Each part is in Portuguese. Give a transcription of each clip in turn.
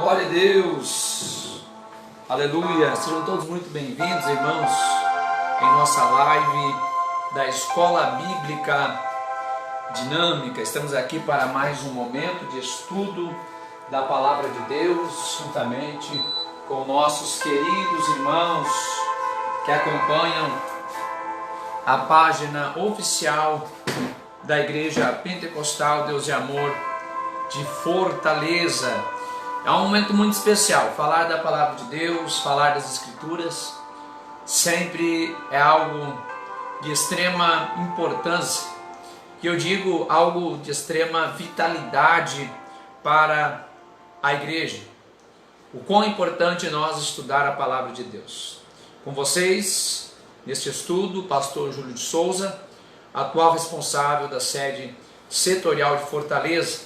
Glória a Deus, aleluia, sejam todos muito bem-vindos, irmãos, em nossa live da Escola Bíblica Dinâmica. Estamos aqui para mais um momento de estudo da Palavra de Deus, juntamente com nossos queridos irmãos que acompanham a página oficial da Igreja Pentecostal Deus de Amor de Fortaleza. É um momento muito especial, falar da Palavra de Deus, falar das Escrituras, sempre é algo de extrema importância, e eu digo algo de extrema vitalidade para a igreja. O quão importante é nós estudar a Palavra de Deus. Com vocês, neste estudo, o pastor Júlio de Souza, atual responsável da sede setorial de Fortaleza,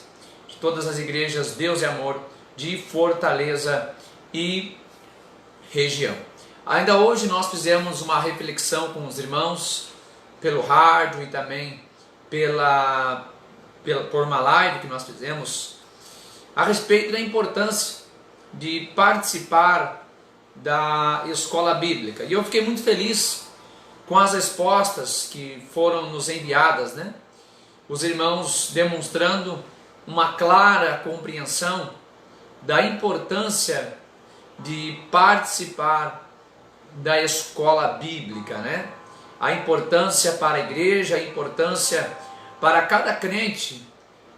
de todas as igrejas Deus e Amor de Fortaleza e região. Ainda hoje nós fizemos uma reflexão com os irmãos pelo rádio e também por uma live que nós fizemos a respeito da importância de participar da escola bíblica. E eu fiquei muito feliz com as respostas que foram nos enviadas, né? Os irmãos demonstrando uma clara compreensão da importância de participar da escola bíblica, né? A importância para a igreja, a importância para cada crente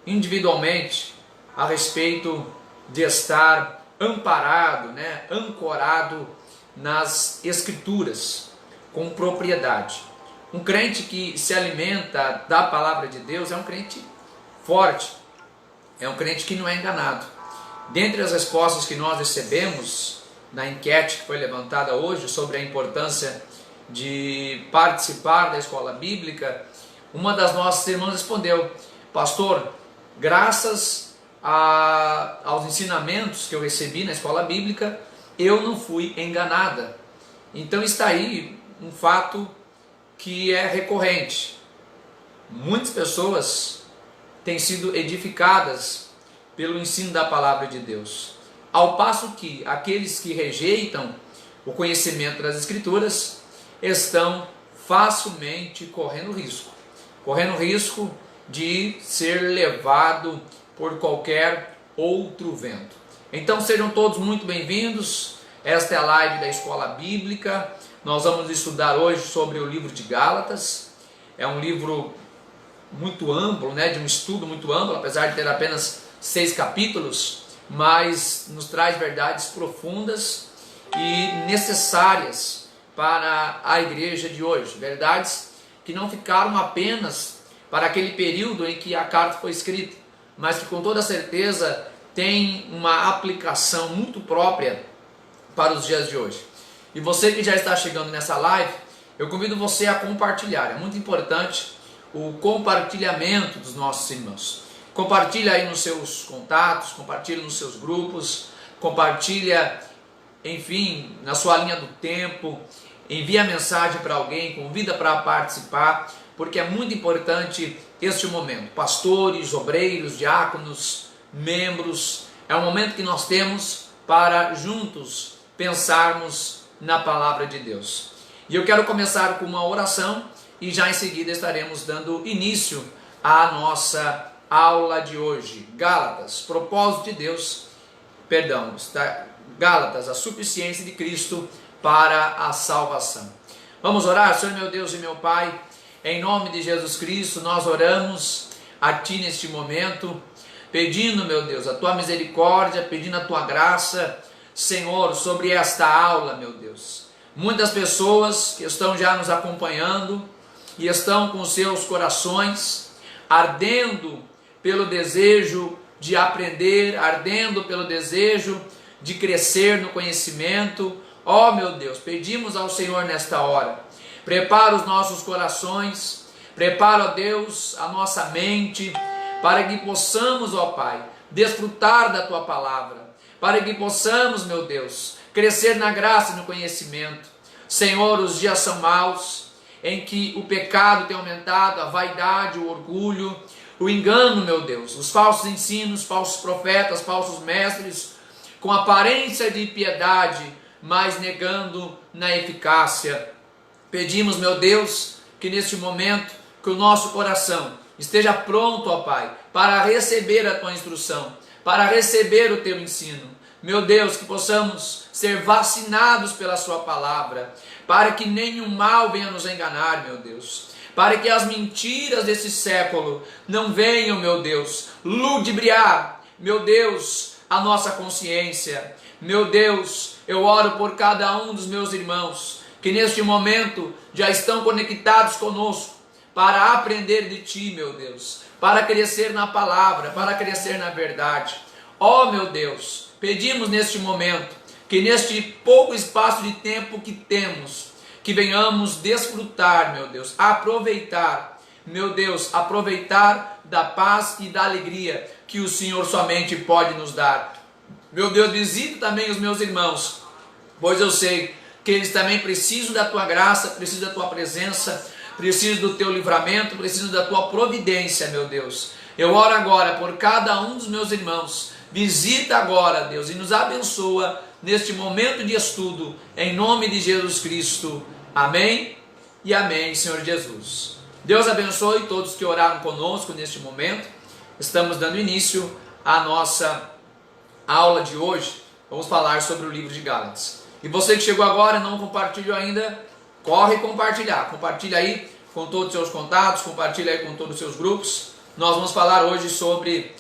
individualmente a respeito de estar amparado, né? Ancorado nas Escrituras com propriedade. Um crente que se alimenta da palavra de Deus é um crente forte, é um crente que não é enganado. Dentre as respostas que nós recebemos na enquete que foi levantada hoje sobre a importância de participar da escola bíblica, uma das nossas irmãs respondeu: pastor, graças aos ensinamentos que eu recebi na escola bíblica, eu não fui enganada. Então está aí um fato que é recorrente. Muitas pessoas têm sido edificadas pelo ensino da palavra de Deus, ao passo que aqueles que rejeitam o conhecimento das Escrituras estão facilmente correndo risco de ser levado por qualquer outro vento. Então sejam todos muito bem-vindos. Esta é a live da Escola Bíblica. Nós vamos estudar hoje sobre o livro de Gálatas. É um livro muito amplo, né, de um estudo muito amplo, apesar de ter apenas 6 capítulos, mas nos traz verdades profundas e necessárias para a igreja de hoje. Verdades que não ficaram apenas para aquele período em que a carta foi escrita, mas que com toda certeza tem uma aplicação muito própria para os dias de hoje. E você que já está chegando nessa live, eu convido você a compartilhar. É muito importante o compartilhamento dos nossos irmãos. Compartilha aí nos seus contatos, compartilha nos seus grupos, compartilha, enfim, na sua linha do tempo, envia mensagem para alguém, convida para participar, porque é muito importante este momento. Pastores, obreiros, diáconos, membros, é um momento que nós temos para juntos pensarmos na palavra de Deus. E eu quero começar com uma oração e já em seguida estaremos dando início à nossa aula de hoje. Gálatas, propósito de Deus, Gálatas, a suficiência de Cristo para a salvação. Vamos orar? Senhor meu Deus e meu Pai, em nome de Jesus Cristo, nós oramos a Ti neste momento, pedindo, meu Deus, a Tua misericórdia, pedindo a Tua graça, Senhor, sobre esta aula, meu Deus. Muitas pessoas que estão já nos acompanhando e estão com seus corações ardendo pelo desejo de aprender, ardendo pelo desejo de crescer no conhecimento. Ó meu Deus, pedimos ao Senhor nesta hora, prepara os nossos corações, prepara, ó Deus, a nossa mente, para que possamos, ó Pai, desfrutar da Tua palavra, para que possamos, meu Deus, crescer na graça e no conhecimento. Senhor, os dias são maus, em que o pecado tem aumentado, a vaidade, o orgulho, o engano, meu Deus, os falsos ensinos, falsos profetas, falsos mestres, com aparência de piedade, mas negando na eficácia. Pedimos, meu Deus, que neste momento, que o nosso coração esteja pronto, ó Pai, para receber a Tua instrução, para receber o Teu ensino. Meu Deus, que possamos ser vacinados pela Sua palavra, para que nenhum mal venha nos enganar, meu Deus. Para que as mentiras desse século não venham, meu Deus, ludibriar, meu Deus, a nossa consciência. Meu Deus, eu oro por cada um dos meus irmãos, que neste momento já estão conectados conosco, para aprender de Ti, meu Deus, para crescer na palavra, para crescer na verdade. Ó, meu Deus, pedimos neste momento, que neste pouco espaço de tempo que temos, que venhamos desfrutar, meu Deus, aproveitar, meu Deus, aproveitar da paz e da alegria que o Senhor somente pode nos dar. Meu Deus, visita também os meus irmãos, pois eu sei que eles também precisam da Tua graça, precisam da Tua presença, precisam do Teu livramento, precisam da Tua providência, meu Deus. Eu oro agora por cada um dos meus irmãos, visita agora, Deus, e nos abençoa neste momento de estudo, em nome de Jesus Cristo. Amém e amém, Senhor Jesus. Deus abençoe todos que oraram conosco neste momento. Estamos dando início à nossa aula de hoje. Vamos falar sobre o livro de Gálatas. E você que chegou agora e não compartilhou ainda, corre compartilhar. Compartilha aí com todos os seus contatos, compartilha aí com todos os seus grupos. Nós vamos falar hoje sobre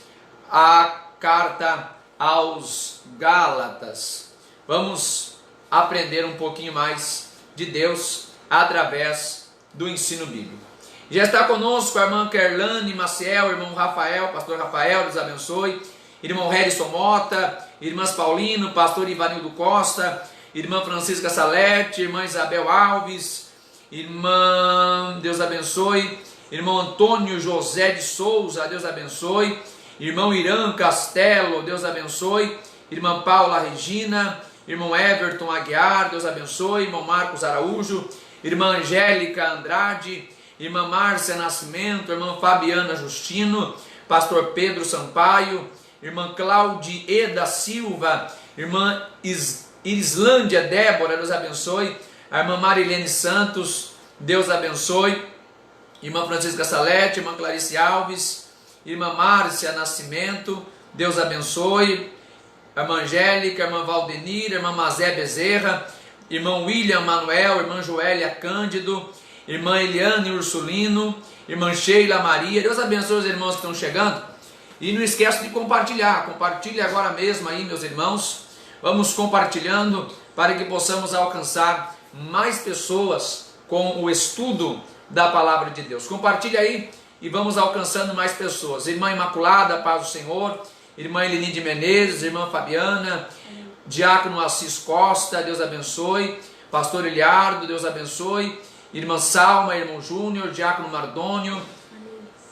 a carta aos Gálatas. Vamos aprender um pouquinho mais de Deus através do ensino bíblico. Já está conosco a irmã Kerlane Maciel, irmão Rafael, pastor Rafael, Deus abençoe. Irmão Harrison Mota, irmãs Paulino, pastor Ivanildo Costa, irmã Francisca Salete, irmã Isabel Alves, irmã, Deus abençoe, irmão Antônio José de Souza, Deus abençoe, irmão Irã Castelo, Deus abençoe, irmã Paula Regina, irmão Everton Aguiar, Deus abençoe, irmão Marcos Araújo, irmã Angélica Andrade, irmã Márcia Nascimento, irmã Fabiana Justino, pastor Pedro Sampaio, irmã Claudieda Silva, irmã Islândia Débora, Deus abençoe, a irmã Marilene Santos, Deus abençoe, irmã Francisca Salete, irmã Clarice Alves, irmã Márcia Nascimento, Deus abençoe, a irmã Angélica, a irmã Valdenir, a irmã Mazé Bezerra, irmão William Manuel, irmã Joélia Cândido, irmã Eliane Ursulino, irmã Sheila Maria. Deus abençoe os irmãos que estão chegando. E não esqueça de compartilhar. Compartilhe agora mesmo aí, meus irmãos. Vamos compartilhando para que possamos alcançar mais pessoas com o estudo da palavra de Deus. Compartilhe aí e vamos alcançando mais pessoas. Irmã Imaculada, paz do Senhor. Irmã Elenide Menezes, irmã Fabiana, diácono Assis Costa, Deus abençoe. Pastor Eliardo, Deus abençoe. Irmã Salma, irmão Júnior, diácono Mardônio,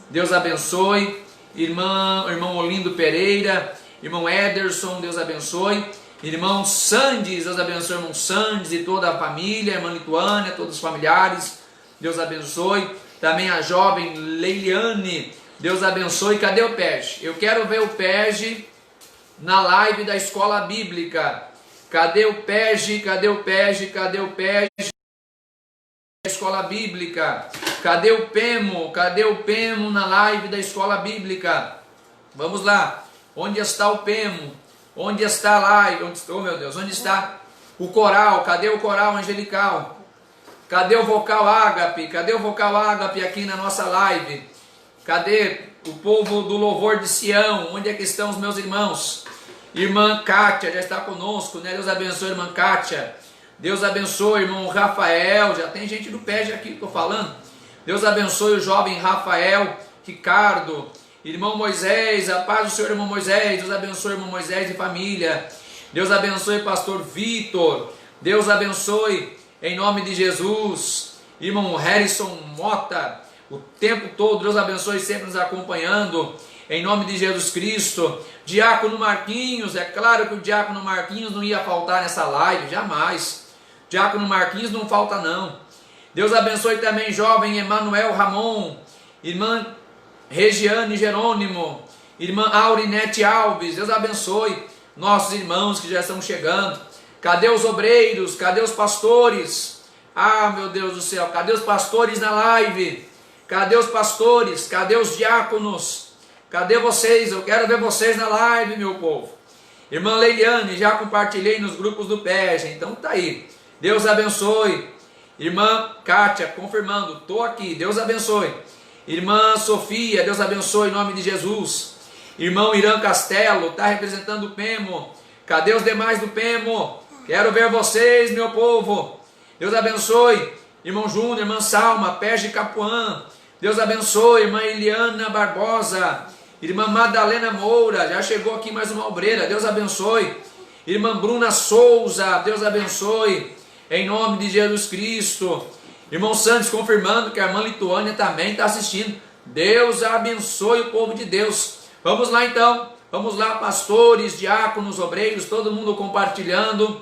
Deus abençoe. Irmão Olindo Pereira, irmão Ederson, Deus abençoe. Irmão Sandes, Deus abençoe, irmão Sandes e toda a família. Irmã Lituânia, todos os familiares, Deus abençoe. Também a jovem Leiliane, Deus abençoe. Cadê o PEG? Eu quero ver o PEG na live da escola bíblica. Cadê o PEG? Cadê o PEG? Cadê o PEG? Escola bíblica. Cadê o Pemo? Cadê o Pemo na live da escola bíblica? Vamos lá. Onde está o Pemo? Onde está a live? Oh, meu Deus, onde está o coral? Cadê o coral angelical? Cadê o vocal ágape? Cadê o vocal ágape aqui na nossa live? Cadê o povo do louvor de Sião? Onde é que estão os meus irmãos? Irmã Kátia já está conosco, né? Deus abençoe, irmã Kátia. Deus abençoe, irmão Rafael. Já tem gente do PEG aqui que estou falando. Deus abençoe o jovem Rafael Ricardo. Irmão Moisés, a paz do Senhor, irmão Moisés. Deus abençoe, irmão Moisés e família. Deus abençoe, pastor Vitor. Deus abençoe, em nome de Jesus, irmão Harrison Mota. O tempo todo, Deus abençoe, sempre nos acompanhando, em nome de Jesus Cristo. Diácono Marquinhos, é claro que o Diácono Marquinhos não ia faltar nessa live, jamais. Diácono Marquinhos não falta não. Deus abençoe também jovem Emanuel Ramon, irmã Regiane Jerônimo, irmã Aurinete Alves. Deus abençoe nossos irmãos que já estão chegando. Cadê os obreiros? Cadê os pastores? Ah, meu Deus do céu, cadê os pastores na live? Cadê os pastores? Cadê os diáconos? Cadê vocês? Eu quero ver vocês na live, meu povo. Irmã Leiliane, já compartilhei nos grupos do PEG, então tá aí. Deus abençoe. Irmã Kátia, confirmando, estou aqui, Deus abençoe. Irmã Sofia, Deus abençoe em nome de Jesus. Irmão Irã Castelo, está representando o PEMO. Cadê os demais do PEMO? Quero ver vocês, meu povo. Deus abençoe. Irmão Júnior, irmã Salma, PEG Capuã. Deus abençoe. Irmã Eliana Barbosa. Irmã Madalena Moura, já chegou aqui mais uma obreira. Deus abençoe. Irmã Bruna Souza, Deus abençoe. Em nome de Jesus Cristo. Irmão Santos confirmando que a irmã Lituânia também está assistindo. Deus abençoe o povo de Deus. Vamos lá então. Vamos lá, pastores, diáconos, obreiros, todo mundo compartilhando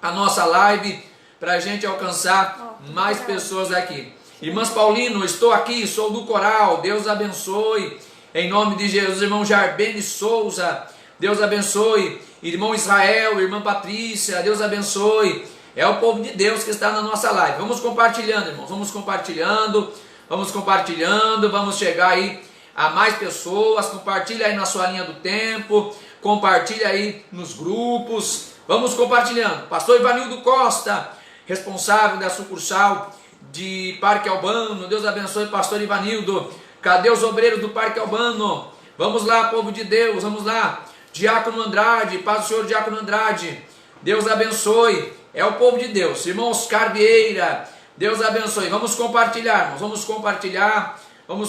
a nossa live para a gente alcançar mais pessoas aqui. Irmãs Paulino, estou aqui, sou do coral. Deus abençoe. Em nome de Jesus. Irmão Jarbene Souza, Deus abençoe. Irmão Israel, irmã Patrícia, Deus abençoe. É o povo de Deus que está na nossa live. Vamos compartilhando, irmãos. Vamos compartilhando. Vamos chegar aí a mais pessoas. Compartilha aí na sua linha do tempo. Compartilha aí nos grupos. Vamos compartilhando. Pastor Ivanildo Costa, responsável da sucursal de Parque Albano. Deus abençoe, pastor Ivanildo. Cadê os obreiros do Parque Albano? Vamos lá, povo de Deus. Vamos lá. Diácono Andrade. Paz do Senhor, Diácono Andrade. Deus abençoe. É o povo de Deus. Irmão Oscar Vieira, Deus abençoe. Vamos compartilhar, irmãos. Vamos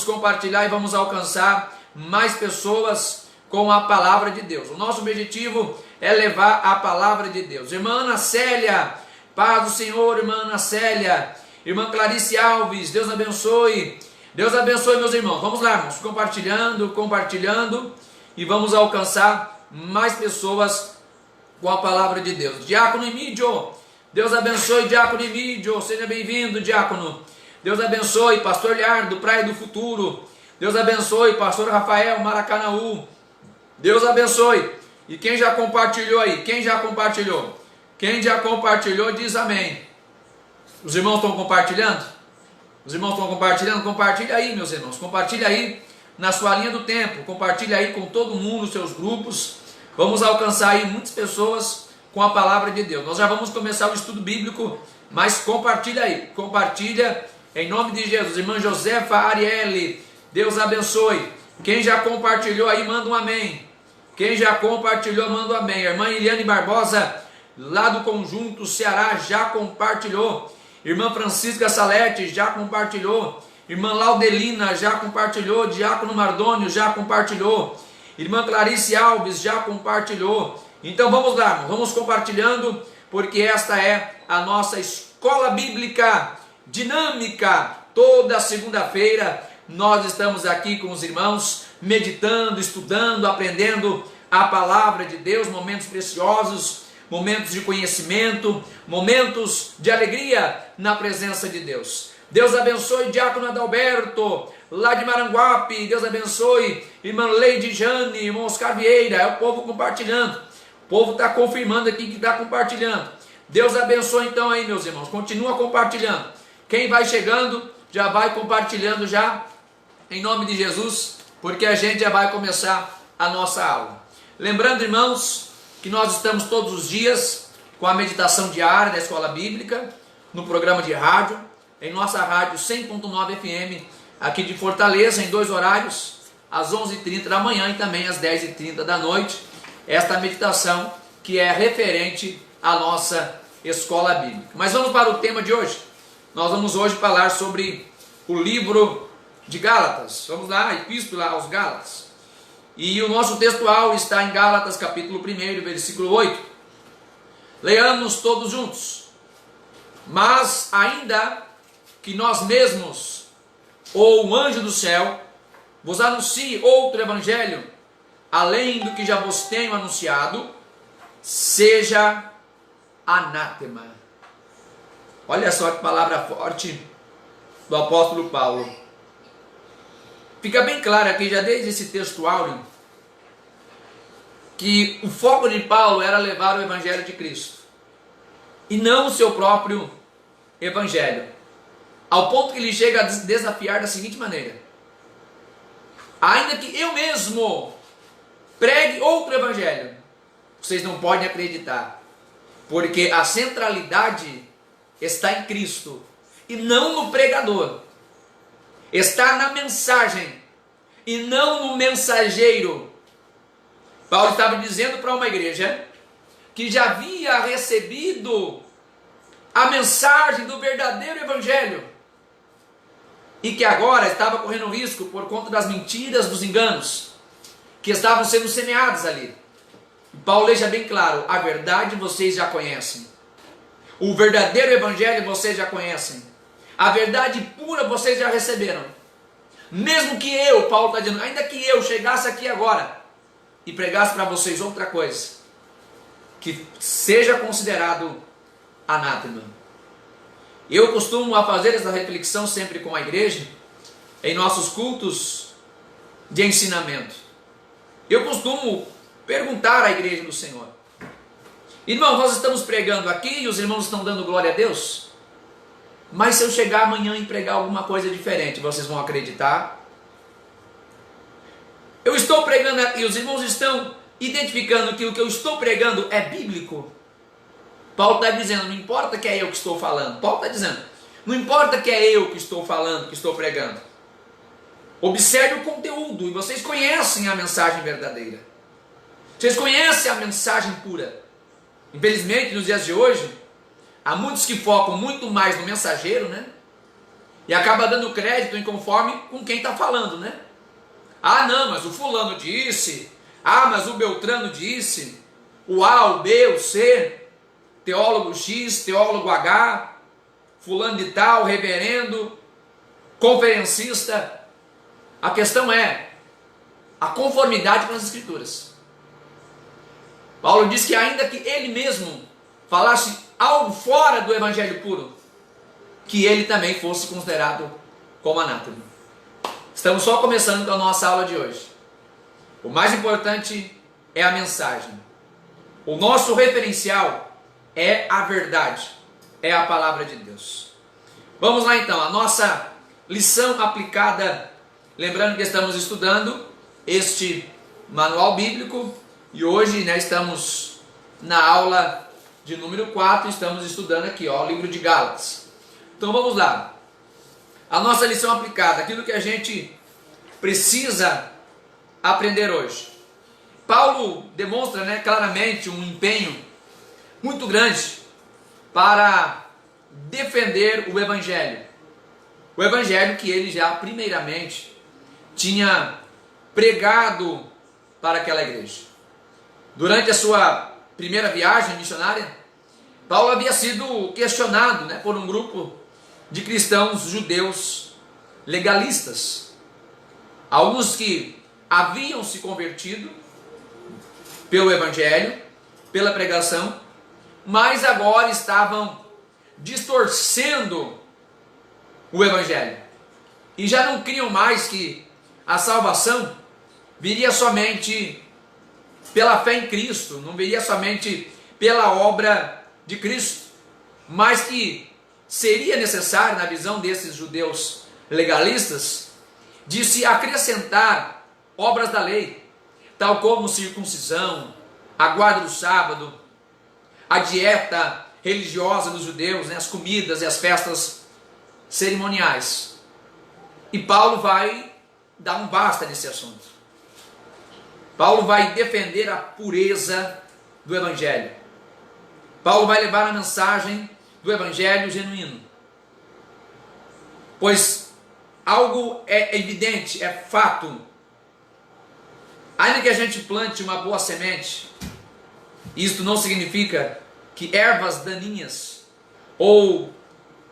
compartilhar e vamos alcançar mais pessoas com a palavra de Deus. O nosso objetivo é levar a palavra de Deus. Irmã Ana Célia, paz do Senhor, irmã Ana Célia. Irmã Clarice Alves, Deus abençoe. Deus abençoe, meus irmãos. Vamos lá, irmãos. Compartilhando e vamos alcançar mais pessoas com a palavra de Deus. Diácono Emídio, Deus abençoe, Diácono Emídio, seja bem-vindo, Diácono. Deus abençoe, pastor Liardo, Praia do Futuro. Deus abençoe, pastor Rafael, Maracanaú. Deus abençoe. E quem já compartilhou aí? Quem já compartilhou diz amém. Os irmãos estão compartilhando? Compartilha aí, meus irmãos. Compartilha aí na sua linha do tempo. Compartilha aí com todo mundo, os seus grupos. Vamos alcançar aí muitas pessoas com a palavra de Deus. Nós já vamos começar o estudo bíblico, mas compartilha aí. Compartilha em nome de Jesus. Irmã Josefa Arielle, Deus abençoe. Quem já compartilhou aí, manda um amém. Quem já compartilhou, manda um amém. A irmã Eliane Barbosa, lá do Conjunto Ceará, já compartilhou. Irmã Francisca Salete, já compartilhou. Irmã Laudelina, já compartilhou. Diácono Mardônio, já compartilhou. Irmã Clarice Alves já compartilhou. Então vamos lá, irmão. Vamos compartilhando, porque esta é a nossa escola bíblica dinâmica. Toda segunda-feira nós estamos aqui com os irmãos, meditando, estudando, aprendendo a palavra de Deus, momentos preciosos, momentos de conhecimento, momentos de alegria na presença de Deus. Deus abençoe, Diácono Adalberto, lá de Maranguape. Deus abençoe, irmã Leide Jane, irmão Oscar Vieira. É o povo compartilhando. O povo está confirmando aqui que está compartilhando. Deus abençoe então aí, meus irmãos. Continua compartilhando. Quem vai chegando, já vai compartilhando já, em nome de Jesus, porque a gente já vai começar a nossa aula. Lembrando, irmãos, que nós estamos todos os dias com a meditação diária da Escola Bíblica, no programa de rádio, em nossa rádio 100.9 FM, aqui de Fortaleza, em 2 horários, às 11h30 da manhã e também às 10h30 da noite. Esta meditação que é referente à nossa Escola Bíblica. Mas vamos para o tema de hoje. Nós vamos hoje falar sobre o livro de Gálatas. Vamos lá, Epístola aos Gálatas. E o nosso textual está em Gálatas, capítulo 1, versículo 8. Leamos todos juntos. Mas ainda que nós mesmos, ou um anjo do céu, vos anuncie outro evangelho, além do que já vos tenho anunciado, seja anátema. Olha só que palavra forte do apóstolo Paulo. Fica bem claro aqui, já desde esse textual, que o foco de Paulo era levar o Evangelho de Cristo e não o seu próprio Evangelho, ao ponto que ele chega a desafiar da seguinte maneira: ainda que eu mesmo pregue outro Evangelho, vocês não podem acreditar, porque a centralidade está em Cristo e não no pregador, está na mensagem e não no mensageiro. Paulo estava dizendo para uma igreja que já havia recebido a mensagem do verdadeiro Evangelho e que agora estava correndo risco por conta das mentiras, dos enganos que estavam sendo semeados ali. Paulo deixa bem claro: a verdade vocês já conhecem, o verdadeiro Evangelho vocês já conhecem, a verdade pura vocês já receberam. Mesmo que eu, Paulo está dizendo, ainda que eu chegasse aqui agora e pregasse para vocês outra coisa, que seja considerado anátema. Eu costumo a fazer essa reflexão sempre com a igreja, em nossos cultos de ensinamento. Eu costumo perguntar à igreja do Senhor: irmão, nós estamos pregando aqui e os irmãos estão dando glória a Deus, mas se eu chegar amanhã e pregar alguma coisa diferente, vocês vão acreditar? Eu estou pregando aqui e os irmãos estão identificando que o que eu estou pregando é bíblico? Paulo está dizendo: não importa que é eu que estou falando. Paulo está dizendo: não importa que é eu que estou falando, que estou pregando. Observe o conteúdo e vocês conhecem a mensagem verdadeira. Vocês conhecem a mensagem pura. Infelizmente, nos dias de hoje, há muitos que focam muito mais no mensageiro, né? E acaba dando crédito em conforme com quem está falando, né? Ah, não, mas o fulano disse. Ah, mas o Beltrano disse. O A, o B, o C, teólogo X, teólogo H, fulano de tal, reverendo, conferencista. A questão é a conformidade com as Escrituras. Paulo diz que ainda que ele mesmo falasse algo fora do Evangelho puro, que ele também fosse considerado como anátema. Estamos só começando com a nossa aula de hoje. O mais importante é a mensagem. O nosso referencial é a verdade, é a palavra de Deus. Vamos lá então, a nossa lição aplicada, lembrando que estamos estudando este manual bíblico e hoje estamos na aula de número 4, estamos estudando aqui o livro de Gálatas. Então vamos lá, a nossa lição aplicada, aquilo que a gente precisa aprender hoje. Paulo demonstra claramente um empenho muito grande para defender o Evangelho. O Evangelho que ele já primeiramente tinha pregado para aquela igreja. Durante a sua primeira viagem missionária, Paulo havia sido questionado por um grupo de cristãos judeus legalistas. Alguns que haviam se convertido pelo Evangelho, pela pregação, mas agora estavam distorcendo o Evangelho. E já não criam mais que a salvação viria somente pela fé em Cristo, não viria somente pela obra de Cristo, mas que seria necessário, na visão desses judeus legalistas, de se acrescentar obras da lei, tal como circuncisão, a guarda do sábado, a dieta religiosa dos judeus, as comidas e as festas cerimoniais. E Paulo vai dar um basta nesse assunto. Paulo vai defender a pureza do Evangelho. Paulo vai levar a mensagem do Evangelho genuíno. Pois algo é evidente, é fato. Ainda que a gente plante uma boa semente, isto não significa que ervas daninhas ou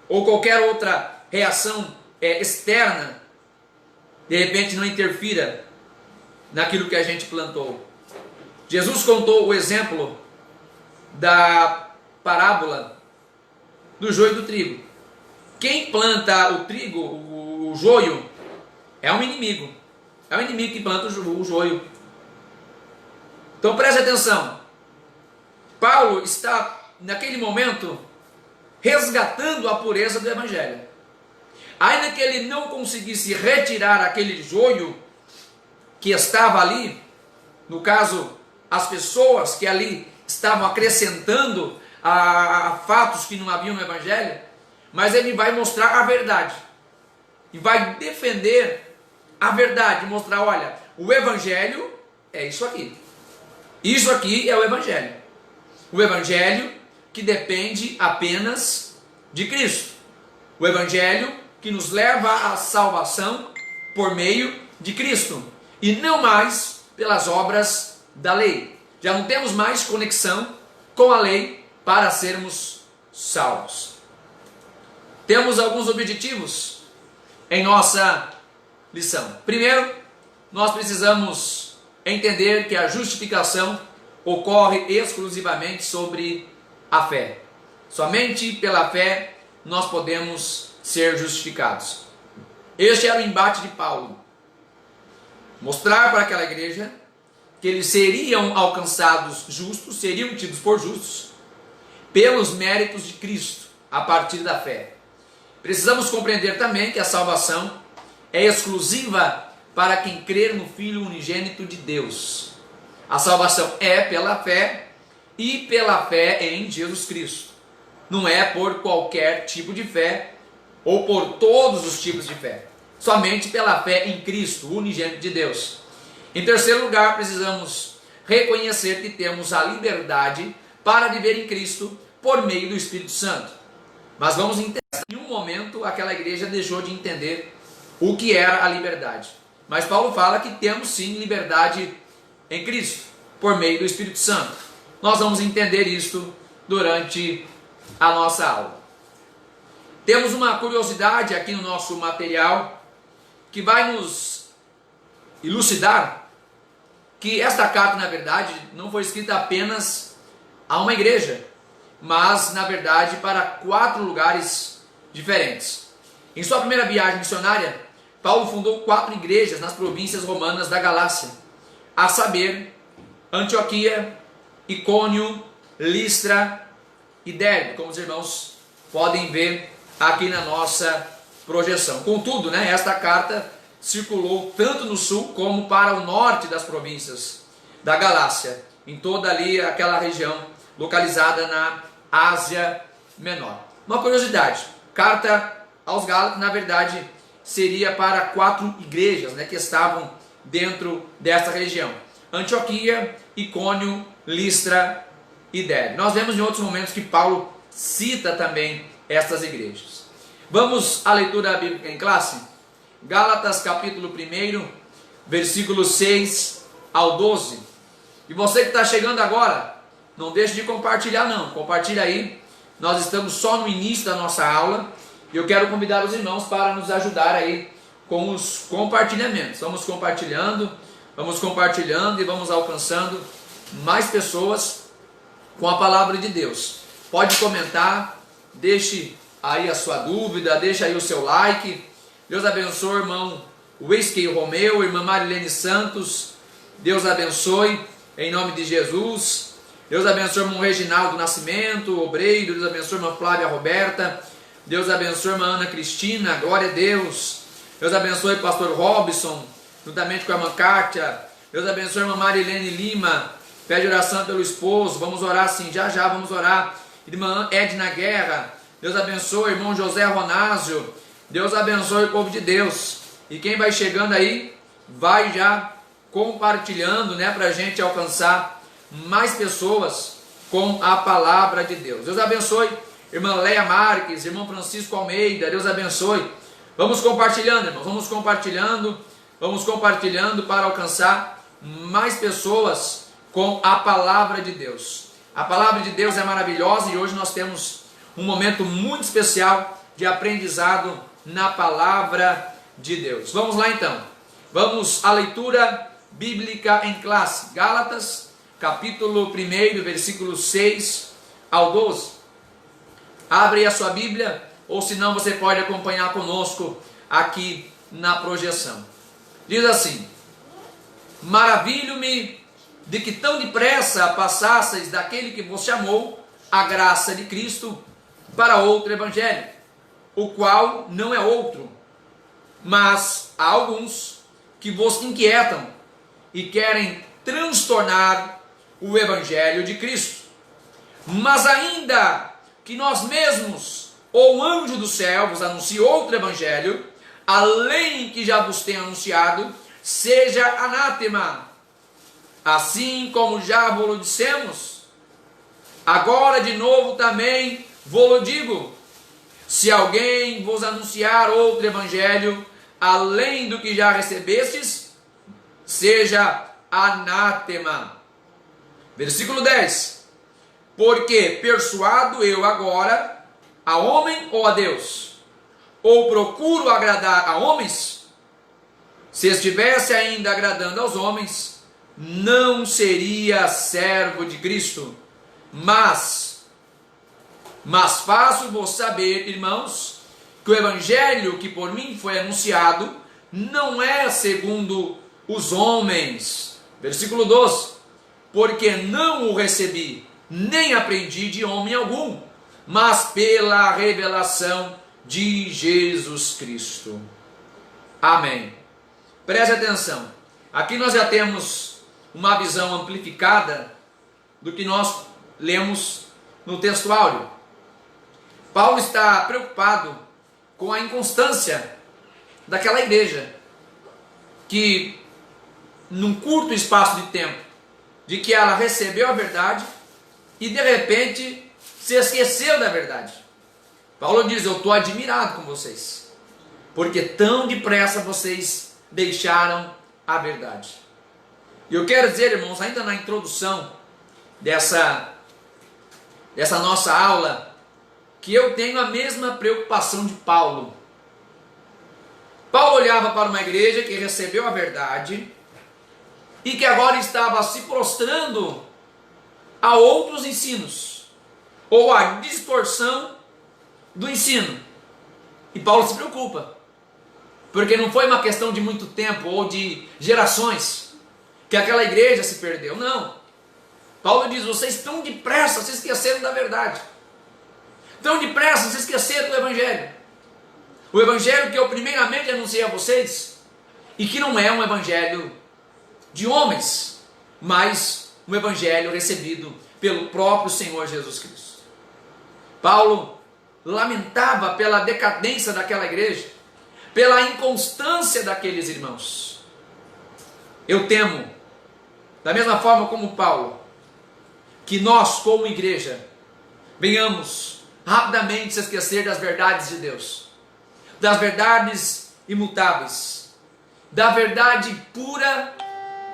qualquer outra reação externa de repente não interfira naquilo que a gente plantou. Jesus contou o exemplo da parábola do joio e do trigo. Quem planta o trigo, o joio, é um inimigo. É um inimigo que planta o joio. Então preste atenção. Paulo está, naquele momento, resgatando a pureza do Evangelho. Ainda que ele não conseguisse retirar aquele joio que estava ali, no caso, as pessoas que ali estavam acrescentando a fatos que não haviam no Evangelho, mas ele vai mostrar a verdade. E vai defender a verdade, mostrar, olha, o Evangelho é isso aqui. Isso aqui é o Evangelho. O Evangelho que depende apenas de Cristo. O Evangelho que nos leva à salvação por meio de Cristo. E não mais pelas obras da lei. Já não temos mais conexão com a lei para sermos salvos. Temos alguns objetivos em nossa lição. Primeiro, nós precisamos entender que a justificação ocorre exclusivamente sobre a fé. Somente pela fé nós podemos ser justificados. Este era o embate de Paulo. Mostrar para aquela igreja que eles seriam alcançados justos, seriam tidos por justos, pelos méritos de Cristo, a partir da fé. Precisamos compreender também que a salvação é exclusiva para quem crer no Filho unigênito de Deus. A salvação é pela fé e pela fé em Jesus Cristo. Não é por qualquer tipo de fé ou por todos os tipos de fé. Somente pela fé em Cristo, o unigênito de Deus. Em terceiro lugar, precisamos reconhecer que temos a liberdade para viver em Cristo por meio do Espírito Santo. Mas vamos entender, em um momento aquela igreja deixou de entender o que era a liberdade. Mas Paulo fala que temos sim liberdade em Cristo, por meio do Espírito Santo. Nós vamos entender isto durante a nossa aula. Temos uma curiosidade aqui no nosso material que vai nos elucidar que esta carta, na verdade, não foi escrita apenas a uma igreja, mas, na verdade, para 4 lugares diferentes. Em sua primeira viagem missionária, Paulo fundou 4 igrejas nas províncias romanas da Galácia, a saber, Antioquia, Icônio, Listra e Derbe, como os irmãos podem ver aqui na nossa projeção. Contudo, esta carta circulou tanto no sul como para o norte das províncias da Galácia, em toda ali aquela região localizada na Ásia Menor. Uma curiosidade, carta aos Gálatas, na verdade, seria para 4 igrejas que estavam dentro dessa região: Antioquia, Icônio, Listra e Derbe. Nós vemos em outros momentos que Paulo cita também estas igrejas. Vamos à leitura bíblica em classe? Gálatas capítulo 1, versículos 6 ao 12. E você que está chegando agora, não deixe de compartilhar não, compartilha aí. Nós estamos só no início da nossa aula e eu quero convidar os irmãos para nos ajudar aí com os compartilhamentos. Vamos compartilhando e vamos alcançando mais pessoas com a palavra de Deus. Pode comentar, deixe aí a sua dúvida, deixe aí o seu like. Deus abençoe, irmão Whisky Romeu, irmã Marilene Santos. Deus abençoe, em nome de Jesus. Deus abençoe, irmão Reginaldo Nascimento, obreiro. Deus abençoe, irmã Flávia Roberta. Deus abençoe, irmã Ana Cristina, glória a Deus. Deus abençoe, pastor Robson, juntamente com a irmã Kátia. Deus abençoe, irmã Marilene Lima. Pede oração pelo esposo. Vamos orar sim, já vamos orar. Irmã Edna Guerra. Deus abençoe, irmão José Ronásio. Deus abençoe o povo de Deus. E quem vai chegando aí, vai já compartilhando, para a gente alcançar mais pessoas com a palavra de Deus. Deus abençoe, irmã Leia Marques, irmão Francisco Almeida. Deus abençoe. Vamos compartilhando, irmãos. Vamos compartilhando para alcançar mais pessoas com a palavra de Deus. A palavra de Deus é maravilhosa e hoje nós temos um momento muito especial de aprendizado na palavra de Deus. Vamos lá então. Vamos à leitura bíblica em classe. Gálatas, capítulo 1, versículos 6 ao 12. Abre a sua Bíblia, ou se não você pode acompanhar conosco aqui na projeção. Diz assim: maravilho-me de que tão depressa passasseis daquele que vos chamou a graça de Cristo para outro evangelho, o qual não é outro, mas há alguns que vos inquietam e querem transtornar o evangelho de Cristo. Mas ainda que nós mesmos ou o anjo do céu vos anuncie outro evangelho, além que já vos tenha anunciado, seja anátema. Assim como já vos dissemos, agora de novo também vos digo: se alguém vos anunciar outro evangelho, além do que já recebestes, seja anátema. Versículo 10. Porque persuado eu agora a homem ou a Deus? Ou procuro agradar a homens? Se estivesse ainda agradando aos homens, não seria servo de Cristo. Mas faço-vos saber, irmãos, que o evangelho que por mim foi anunciado não é segundo os homens. Versículo 12. Porque não o recebi, nem aprendi de homem algum, mas pela revelação de Jesus Cristo. Amém. Preste atenção. Aqui nós já temos uma visão amplificada do que nós lemos no texto áureo. Paulo está preocupado com a inconstância daquela igreja, que num curto espaço de tempo, de que ela recebeu a verdade e de repente se esqueceu da verdade. Paulo diz: eu estou admirado com vocês, porque tão depressa vocês deixaram a verdade. E eu quero dizer, irmãos, ainda na introdução dessa nossa aula, que eu tenho a mesma preocupação de Paulo. Paulo olhava para uma igreja que recebeu a verdade e que agora estava se prostrando a outros ensinos, ou a distorção do ensino. E Paulo se preocupa, porque não foi uma questão de muito tempo ou de gerações que aquela igreja se perdeu. Não. Paulo diz: vocês estão depressa, se esqueceram da verdade. Tão depressa, se esqueceram do evangelho. O evangelho que eu primeiramente anunciei a vocês, e que não é um evangelho de homens, mas um evangelho recebido pelo próprio Senhor Jesus Cristo. Paulo lamentava pela decadência daquela igreja, pela inconstância daqueles irmãos. Eu temo, da mesma forma como Paulo, que nós, como igreja, venhamos rapidamente se esquecer das verdades de Deus, das verdades imutáveis, da verdade pura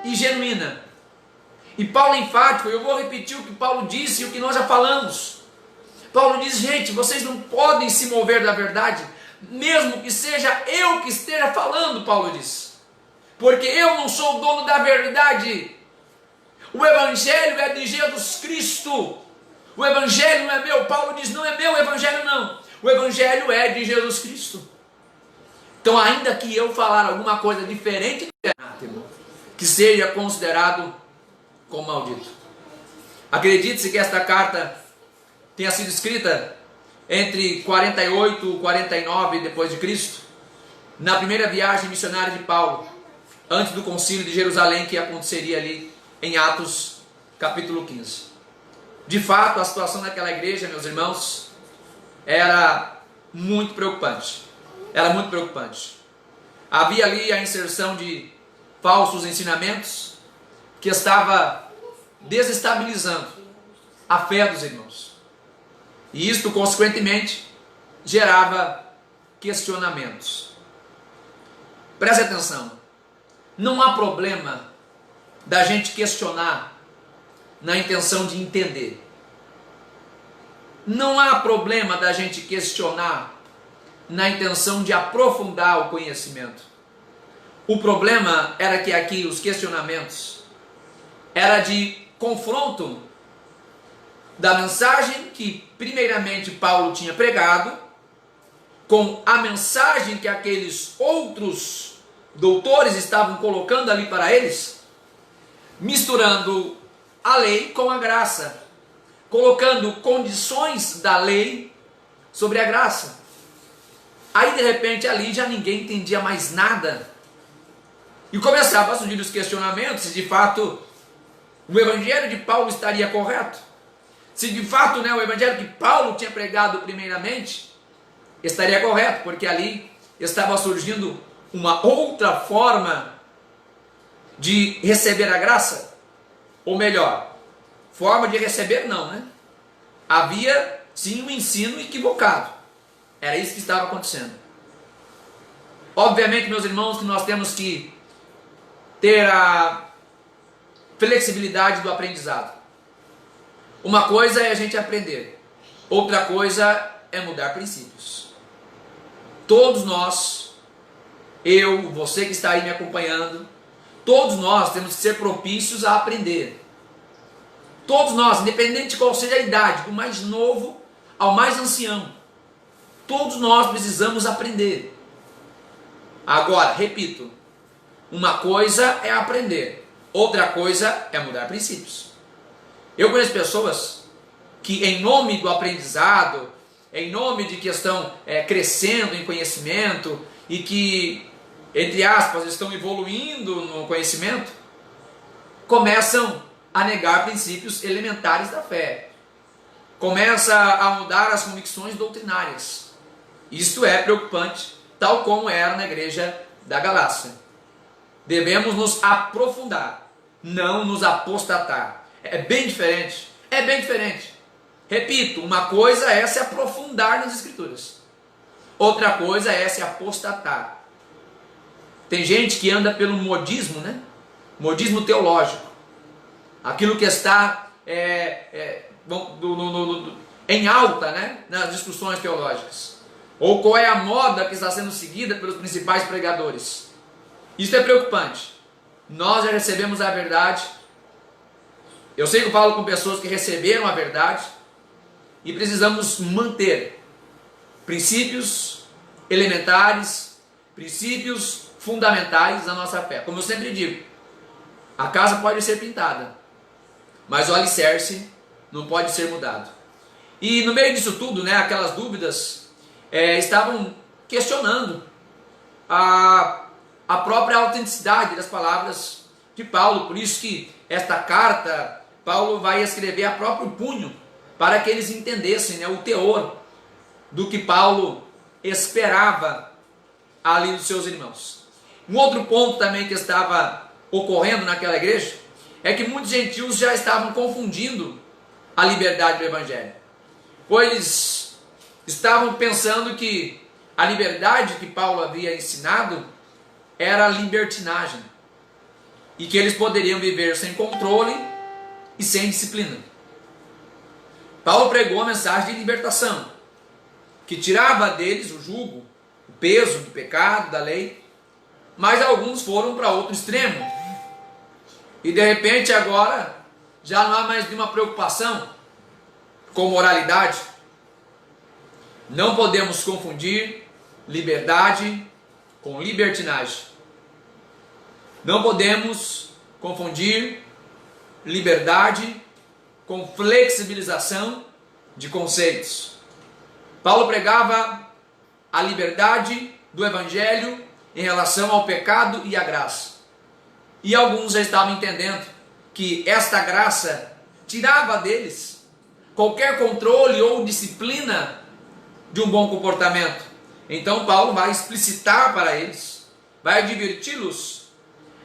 e genuína. E Paulo é enfático. Eu vou repetir o que Paulo disse e o que nós já falamos. Paulo diz: gente, vocês não podem se mover da verdade, mesmo que seja eu que esteja falando. Paulo diz: porque eu não sou o dono da verdade. O evangelho é de Jesus Cristo. O evangelho não é meu. Paulo diz: não é meu o evangelho, não. O evangelho é de Jesus Cristo. Então, ainda que eu falar alguma coisa diferente, que seja considerado como maldito. Acredite-se que esta carta tenha sido escrita entre 48 e 49 depois de Cristo, na primeira viagem missionária de Paulo, antes do concílio de Jerusalém, que aconteceria ali em Atos capítulo 15. De fato, a situação daquela igreja, meus irmãos, era muito preocupante. Era muito preocupante. Havia ali a inserção de falsos ensinamentos que estava desestabilizando a fé dos irmãos. E isto, consequentemente, gerava questionamentos. Preste atenção. Não há problema da gente questionar na intenção de entender. Não há problema da gente questionar na intenção de aprofundar o conhecimento. O problema era que aqui os questionamentos era de confronto da mensagem que primeiramente Paulo tinha pregado com a mensagem que aqueles outros doutores estavam colocando ali para eles, misturando a lei com a graça, colocando condições da lei sobre a graça. Aí de repente ali já ninguém entendia mais nada. E começava a surgir os questionamentos se de fato o evangelho de Paulo estaria correto. Se de fato, o evangelho que Paulo tinha pregado primeiramente estaria correto, porque ali estava surgindo uma outra forma de receber a graça. Ou melhor, forma de receber não, Havia sim um ensino equivocado. Era isso que estava acontecendo. Obviamente, meus irmãos, que nós temos que ter a flexibilidade do aprendizado. Uma coisa é a gente aprender, outra coisa é mudar princípios. Todos nós, eu, você que está aí me acompanhando, todos nós temos que ser propícios a aprender. Todos nós, independente de qual seja a idade, do mais novo ao mais ancião, todos nós precisamos aprender. Agora, repito, uma coisa é aprender, outra coisa é mudar princípios. Eu conheço pessoas que, em nome do aprendizado, em nome de que estão crescendo em conhecimento e que, entre aspas, estão evoluindo no conhecimento, começam a negar princípios elementares da fé. Começa a mudar as convicções doutrinárias. Isto é preocupante, tal como era na igreja da Galácia. Devemos nos aprofundar, não nos apostatar. É bem diferente, é bem diferente. Repito, uma coisa é se aprofundar nas Escrituras, outra coisa é se apostatar. Tem gente que anda pelo modismo, modismo teológico, aquilo que está em alta, nas discussões teológicas, ou qual é a moda que está sendo seguida pelos principais pregadores. Isso é preocupante. Nós já recebemos a verdade. Eu sei que eu falo com pessoas que receberam a verdade e precisamos manter princípios elementares, princípios fundamentais da nossa fé. Como eu sempre digo, a casa pode ser pintada, mas o alicerce não pode ser mudado. E no meio disso tudo, aquelas dúvidas estavam questionando a própria autenticidade das palavras de Paulo. Por isso que esta carta, Paulo vai escrever a próprio punho, para que eles entendessem o teor do que Paulo esperava ali dos seus irmãos. Um outro ponto também que estava ocorrendo naquela igreja é que muitos gentios já estavam confundindo a liberdade do evangelho, pois estavam pensando que a liberdade que Paulo havia ensinado era libertinagem e que eles poderiam viver sem controle e sem disciplina. Paulo pregou uma mensagem de libertação, que tirava deles o jugo, o peso do pecado, da lei, mas alguns foram para outro extremo. E de repente agora já não há mais nenhuma preocupação com moralidade. Não podemos confundir liberdade com libertinagem. Não podemos confundir liberdade com flexibilização de conceitos. Paulo pregava a liberdade do evangelho em relação ao pecado e à graça. E alguns já estavam entendendo que esta graça tirava deles qualquer controle ou disciplina de um bom comportamento. Então Paulo vai explicitar para eles, vai adverti-los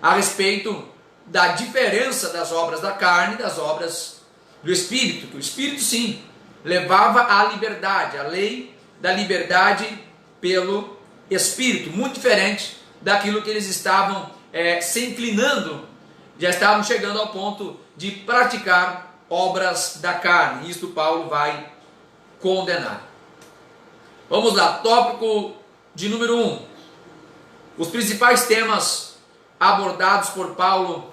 a respeito da diferença das obras da carne e das obras do Espírito, que o Espírito sim levava à liberdade, a lei da liberdade pelo Espírito, muito diferente daquilo que eles estavam se inclinando, já estavam chegando ao ponto de praticar obras da carne. Isto Paulo vai condenar. Vamos lá, tópico de número 1. Os principais temas abordados por Paulo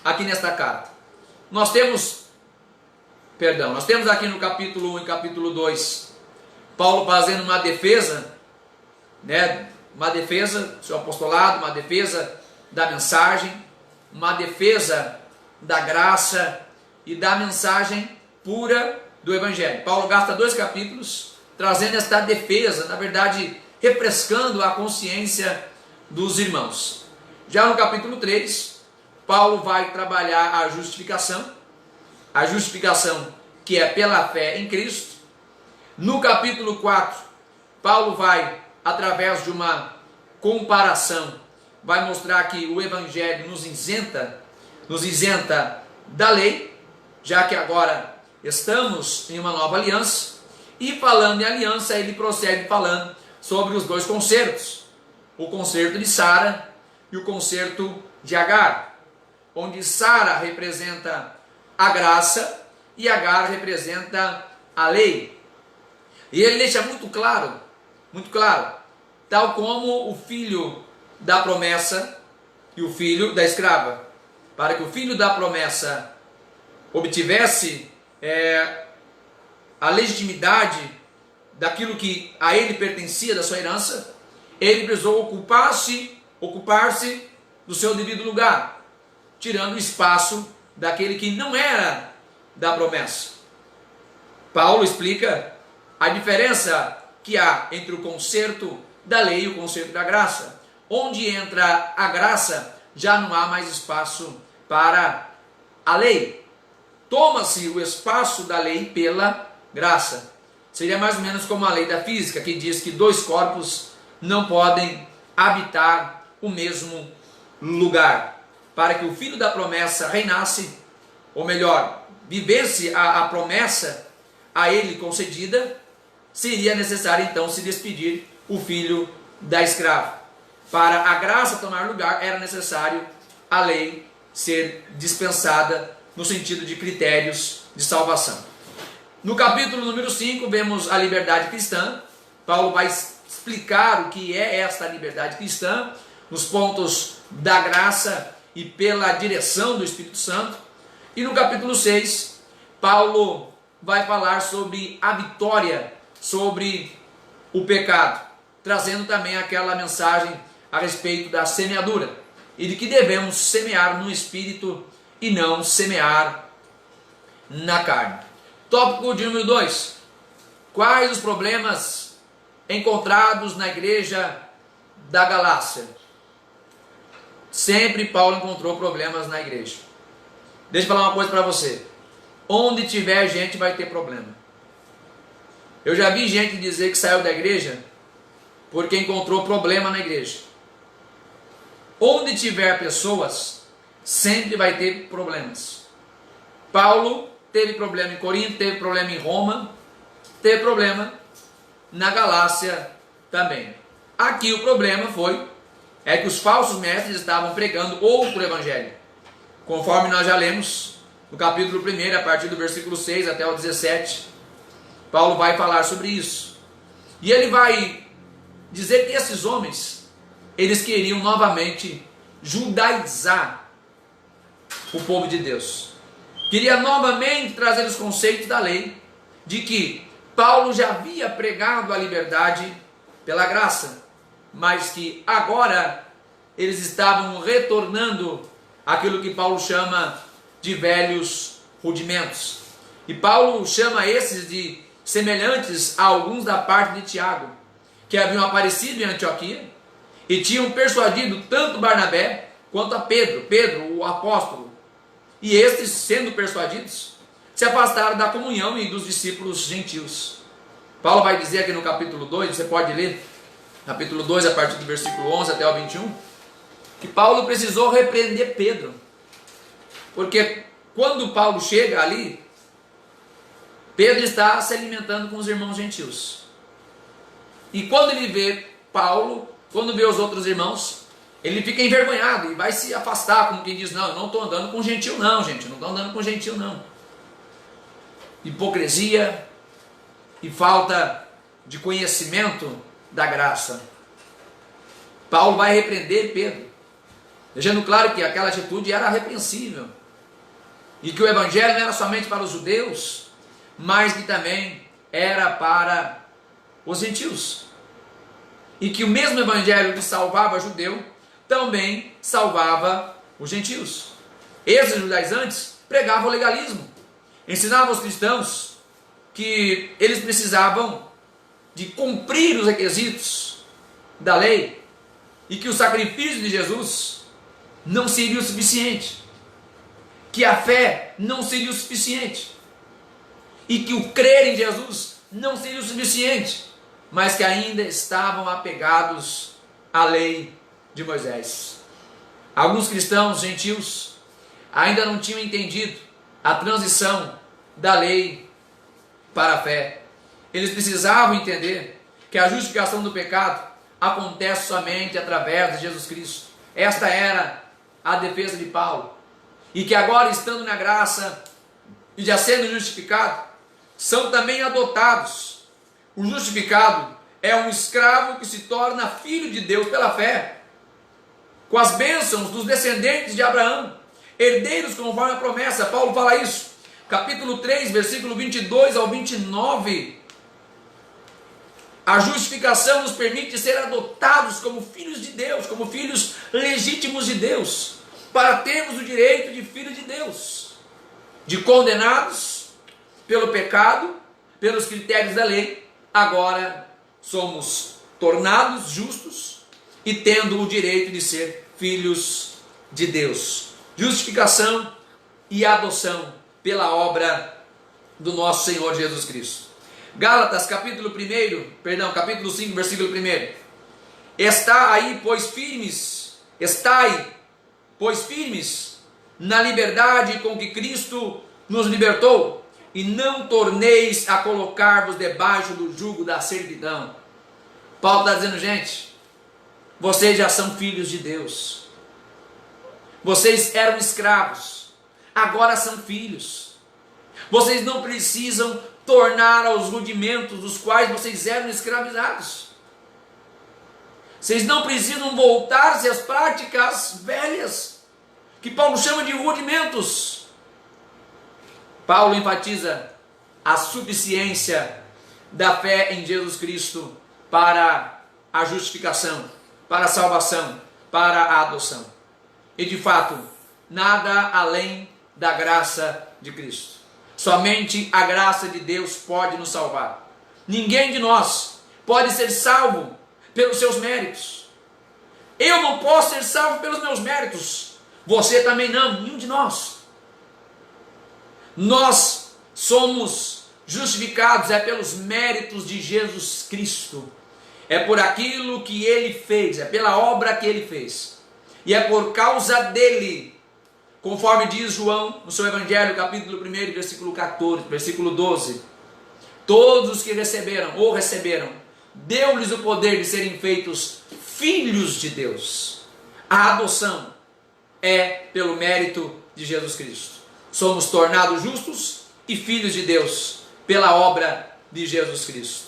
aqui nesta carta. Nós temos aqui no capítulo 1 e capítulo 2, Paulo fazendo uma defesa, uma defesa do seu apostolado, uma defesa da mensagem, uma defesa da graça e da mensagem pura do Evangelho. Paulo gasta 2 capítulos trazendo esta defesa, na verdade, refrescando a consciência dos irmãos. Já no capítulo 3, Paulo vai trabalhar a justificação que é pela fé em Cristo. No capítulo 4, Paulo vai, através de uma comparação, vai mostrar que o Evangelho nos isenta da lei, já que agora estamos em uma nova aliança. E falando em aliança, ele prossegue falando sobre os 2 concertos, o concerto de Sara e o concerto de Agar, onde Sara representa a graça e Agar representa a lei. E ele deixa muito claro, tal como o filho da promessa e o filho da escrava, para que o filho da promessa obtivesse a legitimidade daquilo que a ele pertencia, da sua herança, ele precisou ocupar-se do seu devido lugar, tirando o espaço daquele que não era da promessa. Paulo explica a diferença que há entre o concerto da lei e o concerto da graça. Onde entra a graça, já não há mais espaço para a lei. Toma-se o espaço da lei pela graça. Seria mais ou menos como a lei da física, que diz que 2 corpos não podem habitar o mesmo lugar. Para que o filho da promessa reinasse, ou melhor, vivesse a promessa a ele concedida, seria necessário então se despedir o filho da escrava. Para a graça tomar lugar, era necessário a lei ser dispensada no sentido de critérios de salvação. No capítulo número 5, vemos a liberdade cristã. Paulo vai explicar o que é esta liberdade cristã, nos pontos da graça e pela direção do Espírito Santo. E no capítulo 6, Paulo vai falar sobre a vitória sobre o pecado, trazendo também aquela mensagem a respeito da semeadura e de que devemos semear no Espírito e não semear na carne. Tópico de número 2. Quais os problemas encontrados na igreja da Galácia? Sempre Paulo encontrou problemas na igreja. Deixa eu falar uma coisa para você. Onde tiver gente vai ter problema. Eu já vi gente dizer que saiu da igreja porque encontrou problema na igreja. Onde tiver pessoas, sempre vai ter problemas. Paulo teve problema em Corinto, teve problema em Roma, teve problema na Galácia também. Aqui o problema é que os falsos mestres estavam pregando outro evangelho. Conforme nós já lemos no capítulo 1, a partir do versículo 6 até o 17, Paulo vai falar sobre isso. E ele vai dizer que esses homens, eles queriam novamente judaizar o povo de Deus. Queria novamente trazer os conceitos da lei, de que Paulo já havia pregado a liberdade pela graça, mas que agora eles estavam retornando aquilo que Paulo chama de velhos rudimentos. E Paulo chama esses de semelhantes a alguns da parte de Tiago, que haviam aparecido em Antioquia e tinham persuadido tanto Barnabé quanto a Pedro, o apóstolo. E estes, sendo persuadidos, se afastaram da comunhão e dos discípulos gentios. Paulo vai dizer aqui no capítulo 2, você pode ler, capítulo 2, a partir do versículo 11 até o 21, que Paulo precisou repreender Pedro. Porque quando Paulo chega ali, Pedro está se alimentando com os irmãos gentios. E quando ele vê Paulo, quando vê os outros irmãos, ele fica envergonhado e vai se afastar, como quem diz, não, eu não estou andando com gentil não, gente, não estou andando com gentil não. Hipocrisia e falta de conhecimento da graça. Paulo vai repreender Pedro, deixando claro que aquela atitude era repreensível, e que o evangelho não era somente para os judeus, mas que também era para os gentios, e que o mesmo evangelho que salvava judeu, também salvava os gentios. Esses judaizantes pregavam o legalismo, ensinavam aos cristãos que eles precisavam de cumprir os requisitos da lei e que o sacrifício de Jesus não seria o suficiente, que a fé não seria o suficiente e que o crer em Jesus não seria o suficiente, mas que ainda estavam apegados à lei de Moisés. Alguns cristãos gentios ainda não tinham entendido a transição da lei para a fé. Eles precisavam entender que a justificação do pecado acontece somente através de Jesus Cristo. Esta era a defesa de Paulo. E que agora, estando na graça e já sendo justificado, são também adotados. O justificado é um escravo que se torna filho de Deus pela fé, com as bênçãos dos descendentes de Abraão, herdeiros conforme a promessa. Paulo fala isso, capítulo 3, versículo 22 ao 29. A justificação nos permite ser adotados como filhos de Deus, como filhos legítimos de Deus, para termos o direito de filho de Deus, de condenados pelo pecado, pelos critérios da lei, agora somos tornados justos e tendo o direito de ser filhos de Deus. Justificação e adoção pela obra do nosso Senhor Jesus Cristo. Gálatas, capítulo 5, versículo 1. Estai, pois firmes na liberdade com que Cristo nos libertou, e não torneis a colocar-vos debaixo do jugo da servidão. Paulo está dizendo, gente, vocês já são filhos de Deus. Vocês eram escravos, agora são filhos. Vocês não precisam tornar aos rudimentos dos quais vocês eram escravizados. Vocês não precisam voltar-se às práticas velhas, que Paulo chama de rudimentos. Paulo enfatiza a suficiência da fé em Jesus Cristo para a justificação, para a salvação, para a adoção. E de fato, nada além da graça de Cristo. Somente a graça de Deus pode nos salvar. Ninguém de nós pode ser salvo pelos seus méritos. Eu não posso ser salvo pelos meus méritos. Você também não, nenhum de nós. Nós somos justificados pelos méritos de Jesus Cristo. É por aquilo que Ele fez, é pela obra que Ele fez. E é por causa dEle, conforme diz João no seu Evangelho, capítulo 1, versículo 14, versículo 12. Todos os que receberam, deu-lhes o poder de serem feitos filhos de Deus. A adoção é pelo mérito de Jesus Cristo. Somos tornados justos e filhos de Deus pela obra de Jesus Cristo.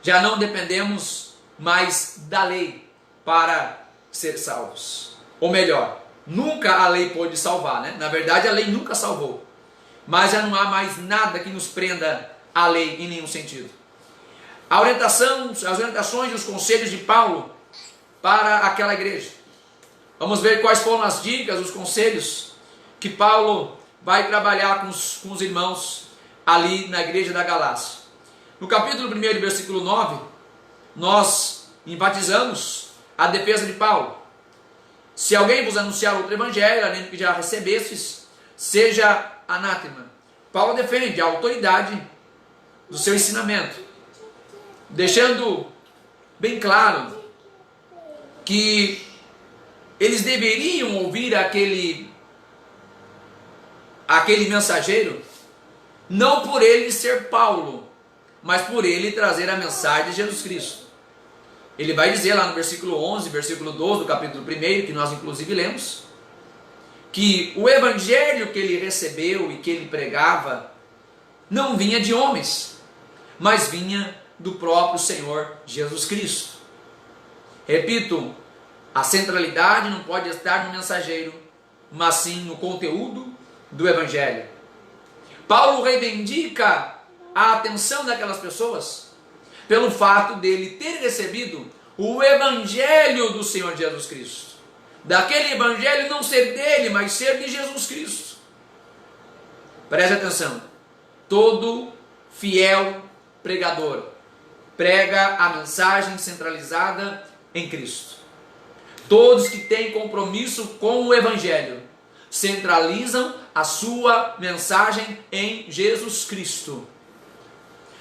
Já não dependemos mais da lei para ser salvos. Ou melhor, nunca a lei pôde salvar, né? Na verdade, a lei nunca salvou. Mas já não há mais nada que nos prenda à lei em nenhum sentido. As orientações e os conselhos de Paulo para aquela igreja. Vamos ver quais foram as dicas, os conselhos que Paulo vai trabalhar com os irmãos ali na igreja da Galácia. No capítulo 1, versículo 9, nós enfatizamos a defesa de Paulo. Se alguém vos anunciar outro evangelho, além do que já recebestes, seja anátema. Paulo defende a autoridade do seu ensinamento, deixando bem claro que eles deveriam ouvir aquele mensageiro, não por ele ser Paulo, mas por ele trazer a mensagem de Jesus Cristo. Ele vai dizer lá no versículo 11, versículo 12 do capítulo 1, que nós inclusive lemos, que o evangelho que ele recebeu e que ele pregava não vinha de homens, mas vinha do próprio Senhor Jesus Cristo. Repito, a centralidade não pode estar no mensageiro, mas sim no conteúdo do evangelho. Paulo reivindica a atenção daquelas pessoas pelo fato dele ter recebido o evangelho do Senhor Jesus Cristo. daquele evangelho não ser dele, mas ser de Jesus Cristo. Preste atenção, todo fiel pregador prega a mensagem centralizada em Cristo. Todos que têm compromisso com o evangelho centralizam a sua mensagem em Jesus Cristo.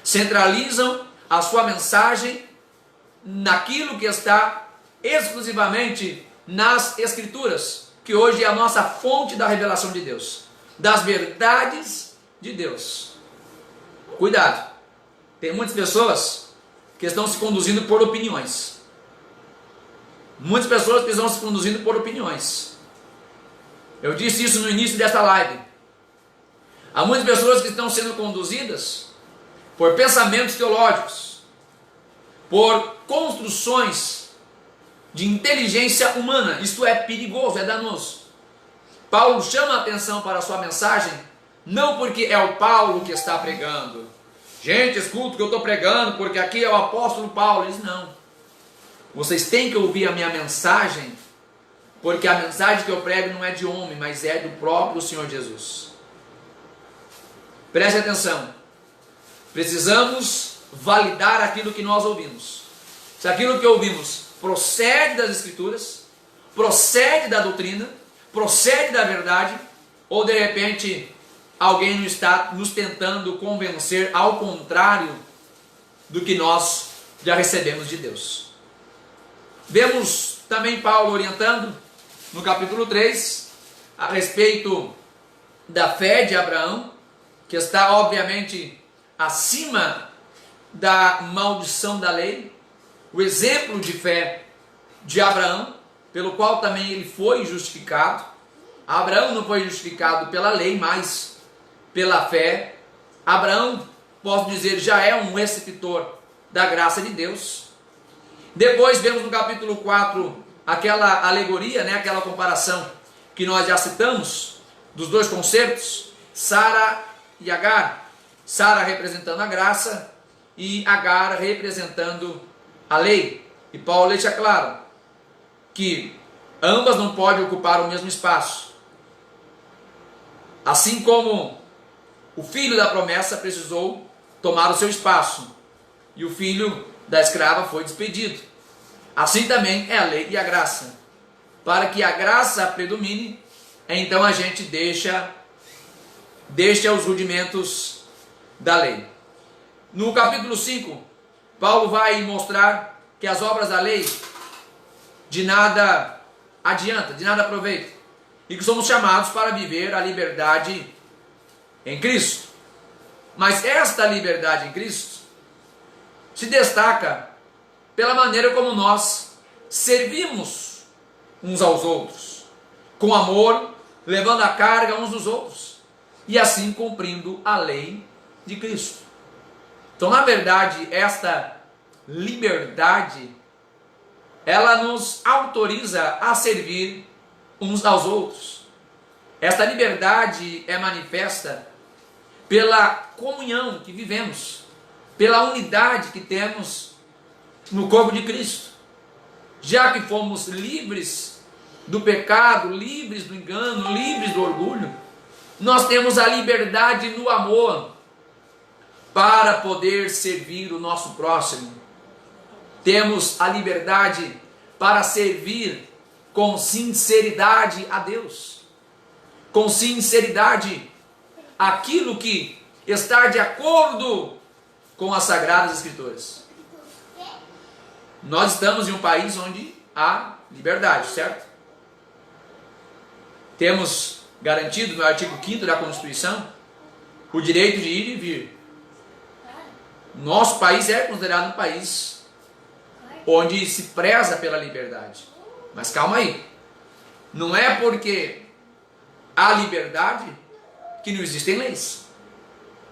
Centralizam a sua mensagem naquilo que está exclusivamente nas Escrituras, que hoje é a nossa fonte da revelação de Deus, das verdades de Deus. Cuidado, tem muitas pessoas que estão se conduzindo por opiniões. Muitas pessoas que estão se conduzindo por opiniões. Eu disse isso no início desta live. Há muitas pessoas que estão sendo conduzidas por pensamentos teológicos, por construções de inteligência humana. Isto é perigoso, é danoso. Paulo chama a atenção para a sua mensagem, não porque é o Paulo que está pregando. Gente, escuta o que eu estou pregando, porque aqui é o apóstolo Paulo. Ele diz, não. Vocês têm que ouvir a minha mensagem, porque a mensagem que eu prego não é de homem, mas é do próprio Senhor Jesus. Preste atenção. Precisamos validar aquilo que nós ouvimos. Se aquilo que ouvimos procede das Escrituras, procede da doutrina, procede da verdade, ou de repente alguém está nos tentando convencer ao contrário do que nós já recebemos de Deus. Vemos também Paulo orientando no capítulo 3 a respeito da fé de Abraão, que está obviamente acima da maldição da lei, o exemplo de fé de Abraão, pelo qual também ele foi justificado. Abraão não foi justificado pela lei, mas pela fé. Abraão, posso dizer, já é um receptor da graça de Deus. Depois vemos no capítulo 4 aquela alegoria, aquela comparação que nós já citamos, dos dois concertos, Sara e Agar. Sara representando a graça e Agar representando a lei. E Paulo deixa claro que ambas não podem ocupar o mesmo espaço. Assim como o filho da promessa precisou tomar o seu espaço e o filho da escrava foi despedido. Assim também é a lei e a graça. Para que a graça predomine, então a gente deixa os rudimentos da lei. No capítulo 5, Paulo vai mostrar que as obras da lei de nada adianta, de nada aproveita, e que somos chamados para viver a liberdade em Cristo. Mas esta liberdade em Cristo se destaca pela maneira como nós servimos uns aos outros, com amor, levando a carga uns dos outros, e assim cumprindo a lei de Cristo. Então, na verdade, esta liberdade, ela nos autoriza a servir uns aos outros. Esta liberdade é manifesta pela comunhão que vivemos, pela unidade que temos no corpo de Cristo. Já que fomos livres do pecado, livres do engano, livres do orgulho, nós temos a liberdade no amor para poder servir o nosso próximo. Temos a liberdade para servir com sinceridade a Deus, com sinceridade aquilo que está de acordo com as Sagradas Escrituras. Nós estamos em um país onde há liberdade, certo? Temos garantido no artigo 5º da Constituição o direito de ir e vir. Nosso país é considerado um país onde se preza pela liberdade. Mas calma aí, não é porque há liberdade que não existem leis.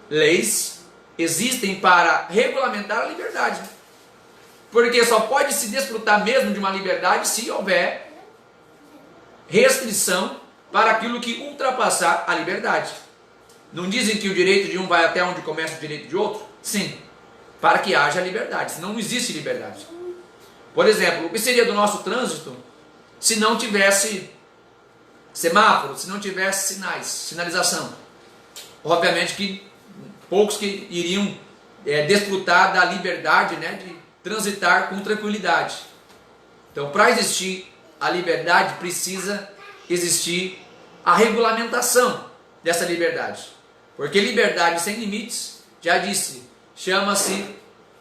Leis existem para regulamentar a liberdade. Porque só pode se desfrutar mesmo de uma liberdade se houver restrição para aquilo que ultrapassar a liberdade. Não dizem que o direito de um vai até onde começa o direito de outro? Sim, para que haja liberdade, senão não existe liberdade. Por exemplo, o que seria do nosso trânsito se não tivesse semáforo, se não tivesse sinais, sinalização. Obviamente que poucos que iriam desfrutar da liberdade, né, de transitar com tranquilidade. Então, para existir a liberdade, precisa existir a regulamentação dessa liberdade. Porque liberdade sem limites, já disse, chama-se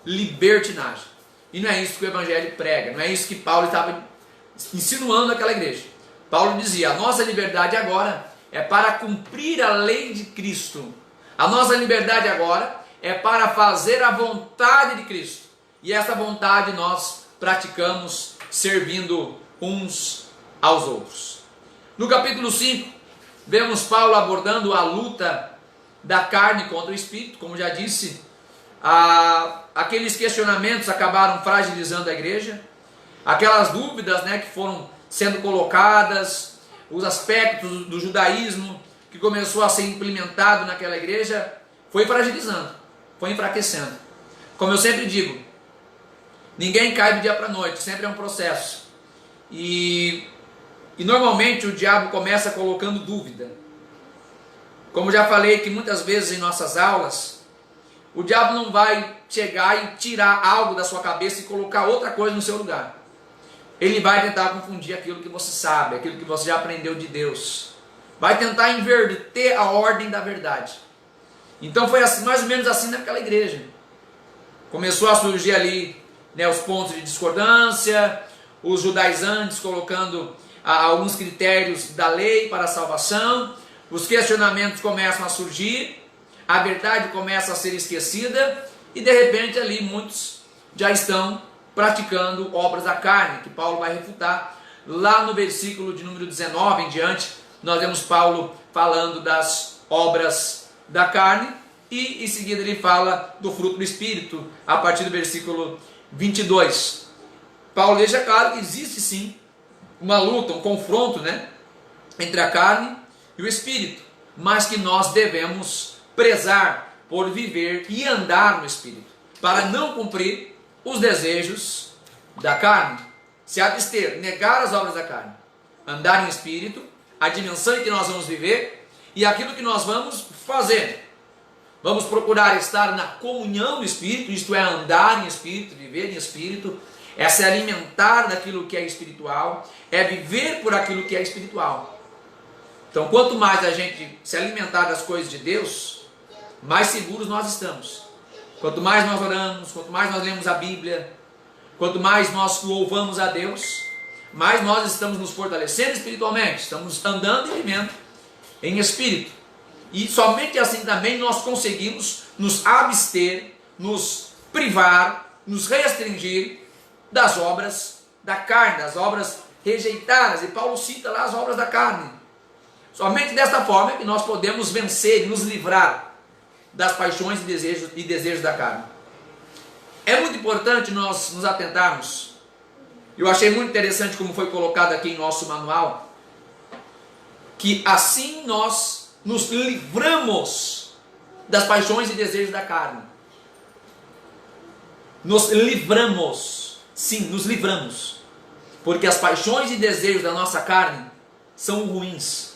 libertinagem. E não é isso que o Evangelho prega, não é isso que Paulo estava insinuando naquela igreja. Paulo dizia, a nossa liberdade agora é para cumprir a lei de Cristo. A nossa liberdade agora é para fazer a vontade de Cristo. E essa vontade nós praticamos servindo uns aos outros. No capítulo 5, vemos Paulo abordando a luta da carne contra o espírito. Como já disse, aqueles questionamentos acabaram fragilizando a igreja. Aquelas dúvidas, né, que foram sendo colocadas, os aspectos do judaísmo que começou a ser implementado naquela igreja, foi fragilizando, foi enfraquecendo. Como eu sempre digo, ninguém cai do dia para a noite, sempre é um processo. E normalmente o diabo começa colocando dúvida. Como já falei que muitas vezes em nossas aulas, o diabo não vai chegar e tirar algo da sua cabeça e colocar outra coisa no seu lugar. Ele vai tentar confundir aquilo que você sabe, aquilo que você já aprendeu de Deus. Vai tentar inverter a ordem da verdade. Então foi assim, mais ou menos assim naquela igreja. Começou a surgir ali, né, os pontos de discordância, os judaizantes colocando alguns critérios da lei para a salvação, os questionamentos começam a surgir, a verdade começa a ser esquecida, e de repente ali muitos já estão praticando obras da carne, que Paulo vai refutar. Lá no versículo de número 19 em diante, nós vemos Paulo falando das obras da carne, e em seguida ele fala do fruto do Espírito, a partir do versículo 22. Paulo deixa claro que existe sim uma luta, um confronto, né, entre a carne e o Espírito, mas que nós devemos prezar por viver e andar no Espírito, para não cumprir os desejos da carne, se abster, negar as obras da carne, andar em Espírito, a dimensão em que nós vamos viver e aquilo que nós vamos fazer. Vamos procurar estar na comunhão do Espírito, isto é, andar em Espírito, viver em Espírito, é se alimentar daquilo que é espiritual, é viver por aquilo que é espiritual. Então, quanto mais a gente se alimentar das coisas de Deus, mais seguros nós estamos. Quanto mais nós oramos, quanto mais nós lemos a Bíblia, quanto mais nós louvamos a Deus, mais nós estamos nos fortalecendo espiritualmente, estamos andando e vivendo em Espírito. E somente assim também nós conseguimos nos abster, nos privar, nos restringir das obras da carne, das obras rejeitadas. E Paulo cita lá as obras da carne. Somente desta forma é que nós podemos vencer e nos livrar das paixões e desejos da carne. É muito importante nós nos atentarmos. Eu achei muito interessante como foi colocado aqui em nosso manual, que assim nós nos livramos das paixões e desejos da carne. Nos livramos, sim, nos livramos, porque as paixões e desejos da nossa carne são ruins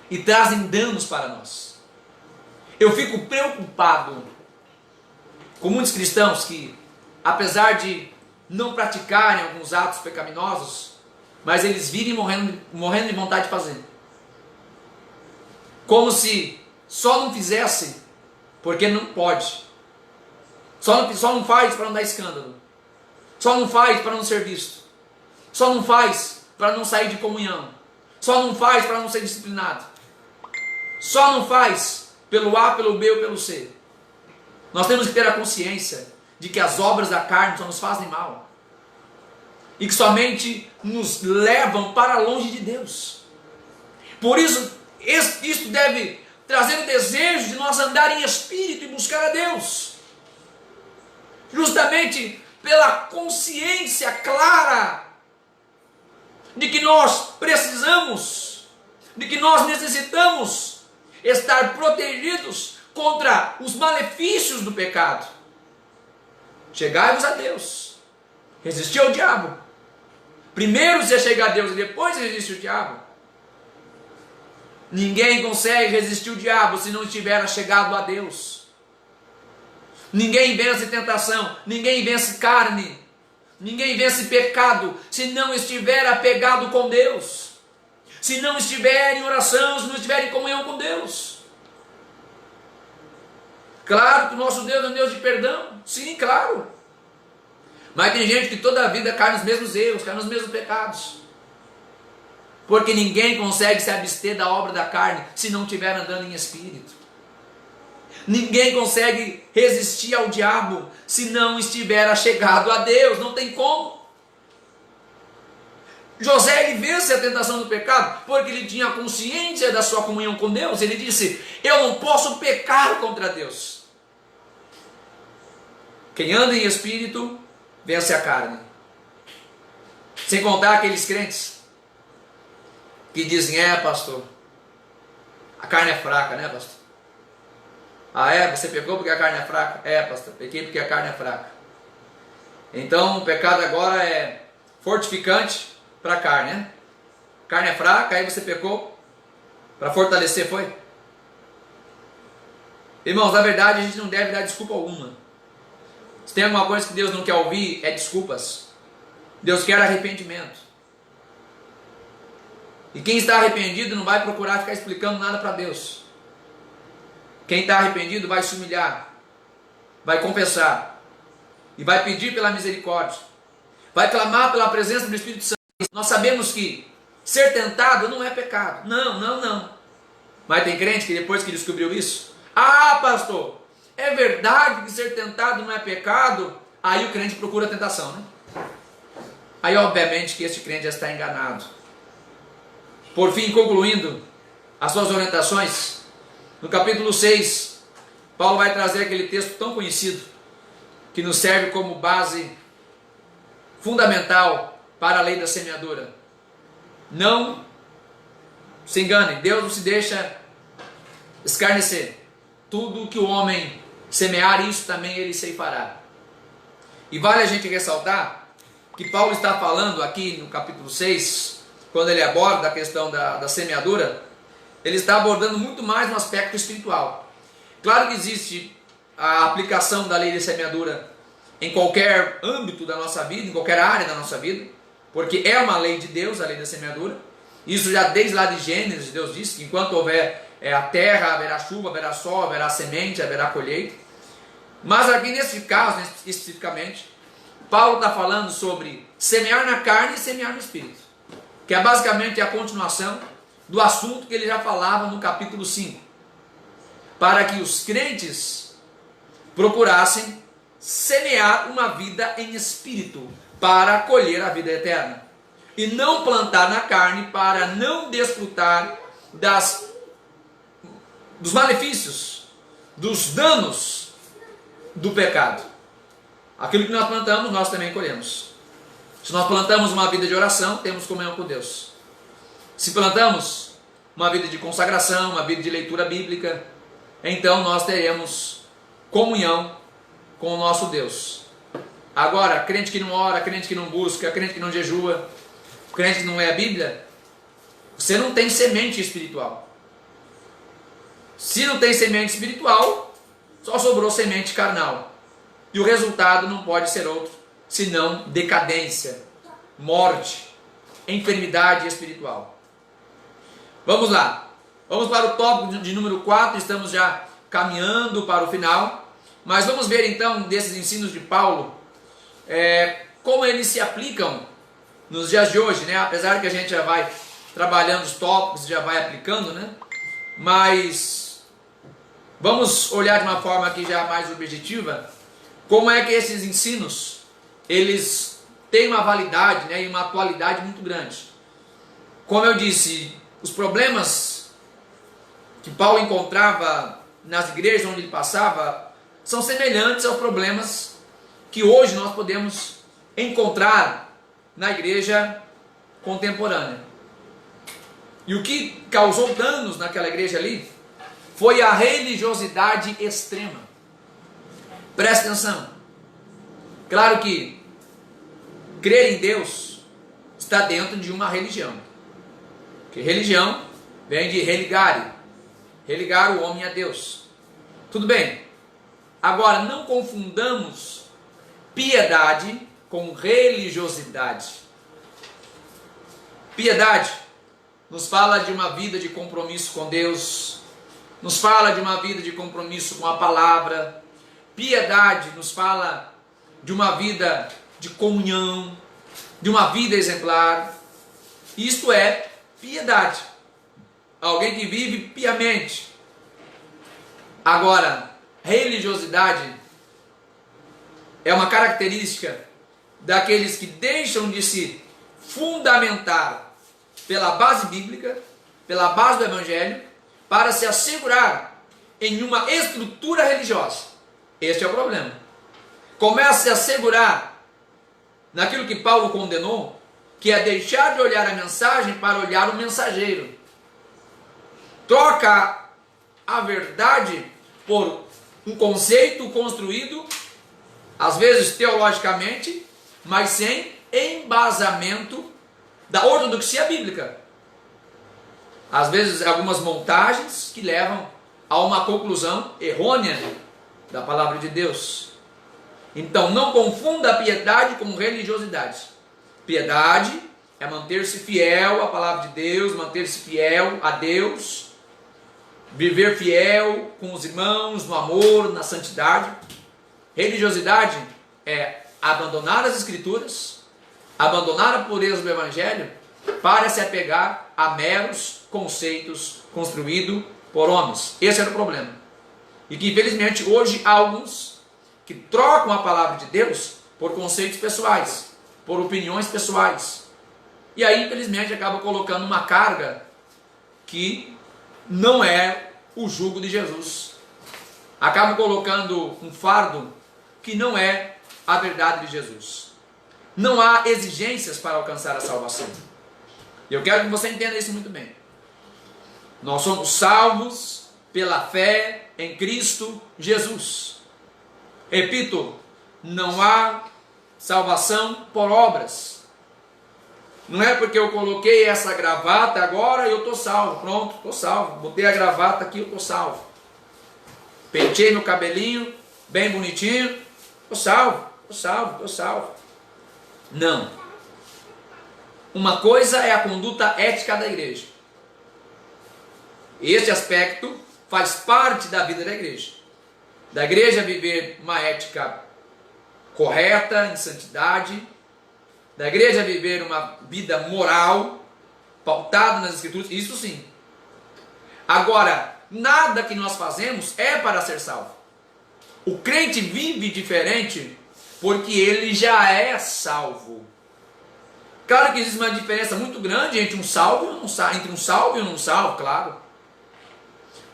e trazem danos para nós. Eu fico preocupado com muitos cristãos que, apesar de não praticarem alguns atos pecaminosos, mas eles vivem morrendo de vontade de fazer. Como se só não fizesse porque não pode. Só não faz para não dar escândalo. Só não faz para não ser visto. Só não faz para não sair de comunhão. Só não faz para não ser disciplinado. Só não faz pelo A, pelo B ou pelo C. Nós temos que ter a consciência de que as obras da carne só nos fazem mal. E que somente nos levam para longe de Deus. Por isso, isso deve trazer o desejo de nós andar em espírito e buscar a Deus. Justamente pela consciência clara de que nós precisamos, de que nós necessitamos estar protegidos contra os malefícios do pecado. Chegai-vos a Deus, resistir ao diabo, Primeiro você chega a Deus e depois resiste o diabo. Ninguém consegue resistir o diabo se não estiver chegado a Deus. Ninguém vence tentação, ninguém vence carne, ninguém vence pecado se não estiver apegado com Deus. Se não estiver em oração, se não estiver em comunhão com Deus. Claro que o nosso Deus é um Deus de perdão. Sim, claro. Mas tem gente que toda a vida cai nos mesmos erros, cai nos mesmos pecados. Porque ninguém consegue se abster da obra da carne se não estiver andando em espírito. Ninguém consegue resistir ao diabo se não estiver achegado a Deus. Não tem como. José, ele vence a tentação do pecado porque ele tinha consciência da sua comunhão com Deus. Ele disse: eu não posso pecar contra Deus. Quem anda em espírito vence a carne. Sem contar aqueles crentes que dizem: pastor, a carne é fraca, né, pastor? Você pecou porque a carne é fraca? Pastor, pequei porque a carne é fraca. Então o pecado agora é fortificante para a carne, né? Carne é fraca, aí você pecou para fortalecer, foi? Irmãos, na verdade a gente não deve dar desculpa alguma. Se tem alguma coisa que Deus não quer ouvir, é desculpas. Deus quer arrependimento. E quem está arrependido não vai procurar ficar explicando nada para Deus. Quem está arrependido vai se humilhar, vai confessar e vai pedir pela misericórdia, vai clamar pela presença do Espírito Santo. Nós sabemos que ser tentado não é pecado. Não. Mas tem crente que depois que descobriu isso: pastor, é verdade que ser tentado não é pecado? Aí o crente procura a tentação, né? Aí obviamente que esse crente já está enganado. Por fim, concluindo as suas orientações, no capítulo 6, Paulo vai trazer aquele texto tão conhecido, que nos serve como base fundamental para a lei da semeadura. Não se engane, Deus não se deixa escarnecer. Tudo que o homem semear, isso também ele ceifará. E vale a gente ressaltar que Paulo está falando aqui no capítulo 6, quando ele aborda a questão da semeadura, ele está abordando muito mais no aspecto espiritual. Claro que existe a aplicação da lei da semeadura em qualquer âmbito da nossa vida, em qualquer área da nossa vida, porque é uma lei de Deus, a lei da semeadura. Isso já desde lá de Gênesis, Deus disse que enquanto houver a terra, haverá chuva, haverá sol, haverá semente, haverá colheita. Mas aqui nesse caso, especificamente, Paulo está falando sobre semear na carne e semear no espírito, que é basicamente a continuação do assunto que ele já falava no capítulo 5, para que os crentes procurassem semear uma vida em espírito, para colher a vida eterna, e não plantar na carne para não desfrutar dos malefícios, dos danos do pecado. Aquilo que nós plantamos, nós também colhemos. Se nós plantamos uma vida de oração, temos comunhão com Deus. Se plantamos uma vida de consagração, uma vida de leitura bíblica, então nós teremos comunhão com o nosso Deus. Agora, crente que não ora, crente que não busca, crente que não jejua, crente que não lê a Bíblia, você não tem semente espiritual. Se não tem semente espiritual, só sobrou semente carnal. E o resultado não pode ser outro, senão decadência, morte, enfermidade espiritual. Vamos lá. Vamos para o tópico de número 4, estamos já caminhando para o final. Mas vamos ver então desses ensinos de Paulo, como eles se aplicam nos dias de hoje, né? Apesar que a gente já vai trabalhando os tópicos, já vai aplicando, né? Mas vamos olhar de uma forma aqui já mais objetiva, como é que esses ensinos, eles têm uma validade, né, e uma atualidade muito grande. Como eu disse, os problemas que Paulo encontrava nas igrejas onde ele passava são semelhantes aos problemas que hoje nós podemos encontrar na igreja contemporânea. E o que causou danos naquela igreja ali foi a religiosidade extrema. Presta atenção. Claro que crer em Deus, está dentro de uma religião. Que religião vem de religare, religar o homem a Deus. Tudo bem. Agora, não confundamos piedade com religiosidade. Piedade nos fala de uma vida de compromisso com Deus, nos fala de uma vida de compromisso com a palavra. Piedade nos fala de uma vida de comunhão, de uma vida exemplar. Isto é piedade. Alguém que vive piamente. Agora, religiosidade é uma característica daqueles que deixam de se fundamentar pela base bíblica, pela base do Evangelho, para se assegurar em uma estrutura religiosa. Este é o problema. Começa a se assegurar naquilo que Paulo condenou, que é deixar de olhar a mensagem para olhar o mensageiro. Troca a verdade por um conceito construído, às vezes teologicamente, mas sem embasamento da ortodoxia bíblica. Às vezes algumas montagens que levam a uma conclusão errônea da palavra de Deus. Então não confunda a piedade com religiosidade. Piedade é manter-se fiel à palavra de Deus, manter-se fiel a Deus, viver fiel com os irmãos, no amor, na santidade. Religiosidade é abandonar as Escrituras, abandonar a pureza do Evangelho para se apegar a meros conceitos construídos por homens. Esse era o problema. E que infelizmente hoje há alguns que trocam a palavra de Deus por conceitos pessoais, por opiniões pessoais. E aí infelizmente acaba colocando uma carga que não é o jugo de Jesus. Acaba colocando um fardo que não é a verdade de Jesus. Não há exigências para alcançar a salvação. E eu quero que você entenda isso muito bem. Nós somos salvos pela fé em Cristo Jesus. Repito, não há salvação por obras. Não é porque eu coloquei essa gravata agora eu estou salvo. Pronto, estou salvo. Botei a gravata aqui, eu estou salvo. Pentei meu cabelinho, bem bonitinho. Estou salvo, estou salvo, estou salvo. Não. Uma coisa é a conduta ética da igreja. Este aspecto faz parte da vida da igreja. Da igreja viver uma ética correta, em santidade. Da igreja viver uma vida moral, pautada nas Escrituras. Isso sim. Agora, nada que nós fazemos é para ser salvo. O crente vive diferente porque ele já é salvo. Claro que existe uma diferença muito grande entre um salvo e um não salvo, claro.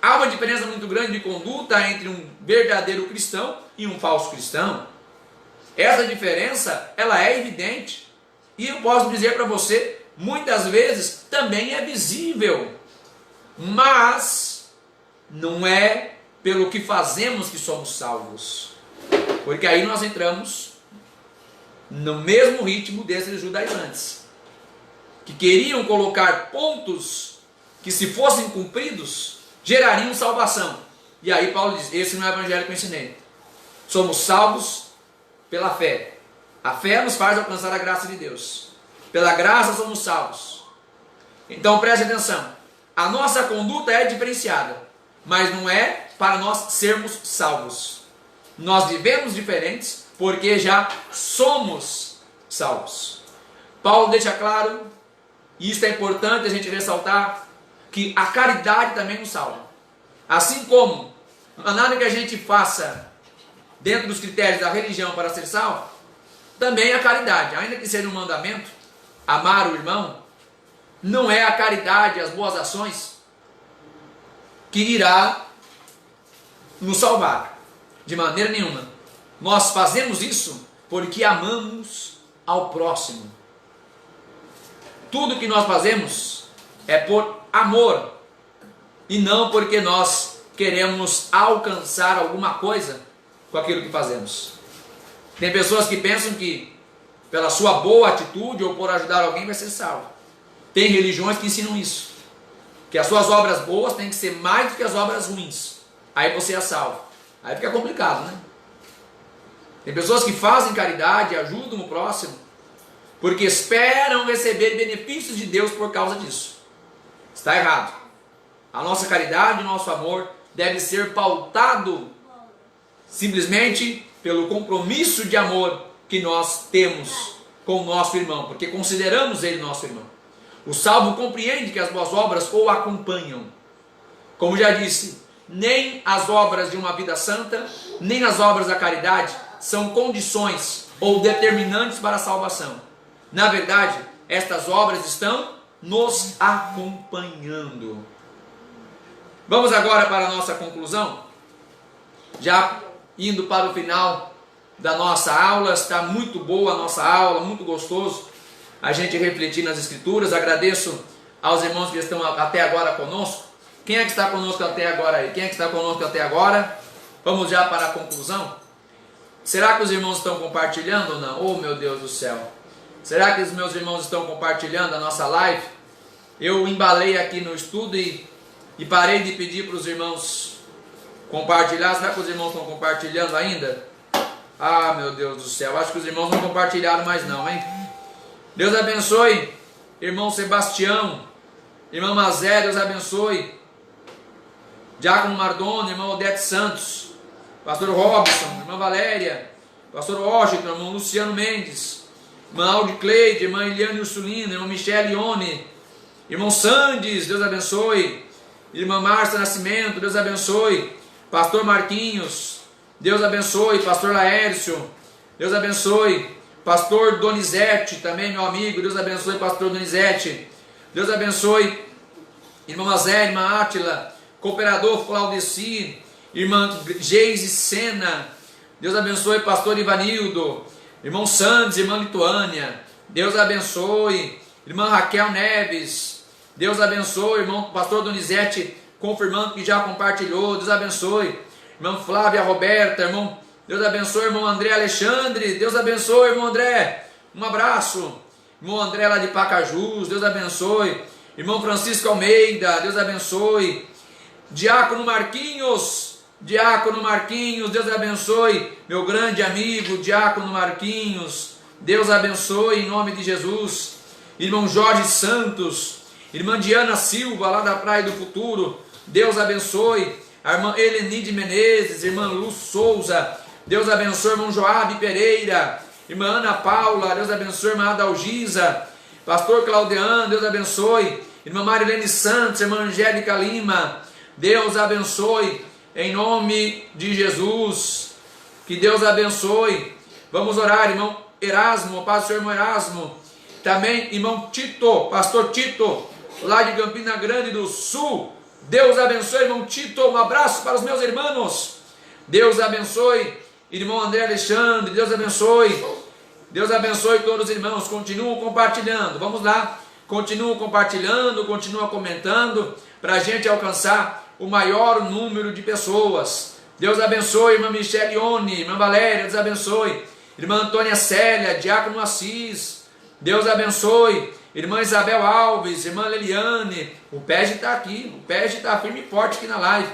Há uma diferença muito grande de conduta entre um verdadeiro cristão e um falso cristão. Essa diferença, ela é evidente. E eu posso dizer para você, muitas vezes também é visível. Mas não é pelo que fazemos que somos salvos. Porque aí nós entramos no mesmo ritmo desses judaizantes, que queriam colocar pontos que, se fossem cumpridos, gerariam salvação. E aí Paulo diz, esse não é o evangelho que eu ensinei. Somos salvos pela fé. A fé nos faz alcançar a graça de Deus. Pela graça somos salvos. Então preste atenção. A nossa conduta é diferenciada, mas não é para nós sermos salvos. Nós vivemos diferentes porque já somos salvos. Paulo deixa claro, e isso é importante a gente ressaltar, que a caridade também nos salva. Assim como nada que a gente faça dentro dos critérios da religião para ser salvo, também a caridade, ainda que seja um mandamento, amar o irmão, não é a caridade, as boas ações, que irá nos salvar, de maneira nenhuma. Nós fazemos isso porque amamos ao próximo. Tudo que nós fazemos é por amor, e não porque nós queremos alcançar alguma coisa com aquilo que fazemos. Tem pessoas que pensam que pela sua boa atitude ou por ajudar alguém, vai ser salvo. Tem religiões que ensinam isso, que as suas obras boas têm que ser mais do que as obras ruins. Aí você é salvo. Aí fica complicado, né? Tem pessoas que fazem caridade, ajudam o próximo, porque esperam receber benefícios de Deus por causa disso. Está errado. A nossa caridade, o nosso amor deve ser pautado simplesmente pelo compromisso de amor que nós temos com o nosso irmão, porque consideramos ele nosso irmão. O salvo compreende que as boas obras o acompanham. Como já disse, nem as obras de uma vida santa, nem as obras da caridade são condições ou determinantes para a salvação. Na verdade, estas obras estão nos acompanhando. Vamos agora para a nossa conclusão, já indo para o final da nossa aula. Está muito boa a nossa aula, muito gostoso a gente refletir nas Escrituras. Agradeço aos irmãos que estão até agora conosco. Quem é que está conosco até agora aí? Quem é que está conosco até agora? Vamos já para a conclusão. Será que os irmãos estão compartilhando ou não? Oh, meu Deus do céu! Será que os meus irmãos estão compartilhando a nossa live? Eu embalei aqui no estudo e parei de pedir para os irmãos compartilhar. Será que os irmãos estão compartilhando ainda? Ah, meu Deus do céu, acho que os irmãos não compartilharam mais não, hein? Deus abençoe, irmão Sebastião, irmã Mazé, Deus abençoe. Diácono Mardoni, irmão Odete Santos, pastor Robson, irmã Valéria, pastor Washington, irmão Luciano Mendes, irmã Aldi Cleide, irmã Eliane Ursulina, irmã Michele Ione, irmão Sandes, Deus abençoe. Irmã Márcia Nascimento, Deus abençoe. Pastor Marquinhos, Deus abençoe. Pastor Laércio, Deus abençoe. Pastor Donizete, também meu amigo, Deus abençoe. Pastor Donizete, Deus abençoe. Irmã Mazé, irmã Átila, cooperador Claudeci, irmã Geise Sena, Deus abençoe. Pastor Ivanildo, irmão Sandes, irmã Lituânia, Deus abençoe. Irmã Raquel Neves, Deus abençoe. Irmão pastor Donizete, confirmando que já compartilhou, Deus abençoe. Irmã Flávia Roberta, irmão, Deus abençoe. Irmão André Alexandre, Deus abençoe. Irmão André, um abraço. Irmão André lá de Pacajus, Deus abençoe. Irmão Francisco Almeida, Deus abençoe. Diácono Marquinhos, Deus abençoe. Meu grande amigo, Diácono Marquinhos, Deus abençoe em nome de Jesus. Irmão Jorge Santos, irmã Diana Silva, lá da Praia do Futuro, Deus abençoe. A irmã Helenide Menezes, irmã Luz Souza, Deus abençoe. Irmão Joabe Pereira, irmã Ana Paula, Deus abençoe. Irmã Adalgisa, pastor Claudeano, Deus abençoe. Irmã Marilene Santos, irmã Angélica Lima, Deus abençoe em nome de Jesus. Que Deus abençoe. Vamos orar, irmão Erasmo, pastor irmão Erasmo. Também irmão Tito, pastor Tito, lá de Campina Grande do Sul. Deus abençoe, irmão Tito. Um abraço para os meus irmãos. Deus abençoe. Irmão André Alexandre, Deus abençoe. Deus abençoe todos os irmãos. Continuam compartilhando. Vamos lá. Continuam compartilhando, continuam comentando, para a gente alcançar o maior número de pessoas. Deus abençoe, irmã Michele Ione, irmã Valéria, Deus abençoe. Irmã Antônia Célia, Diácono Assis, Deus abençoe. Irmã Isabel Alves, irmã Leliane, o Pege está aqui, o Pege está firme e forte aqui na live.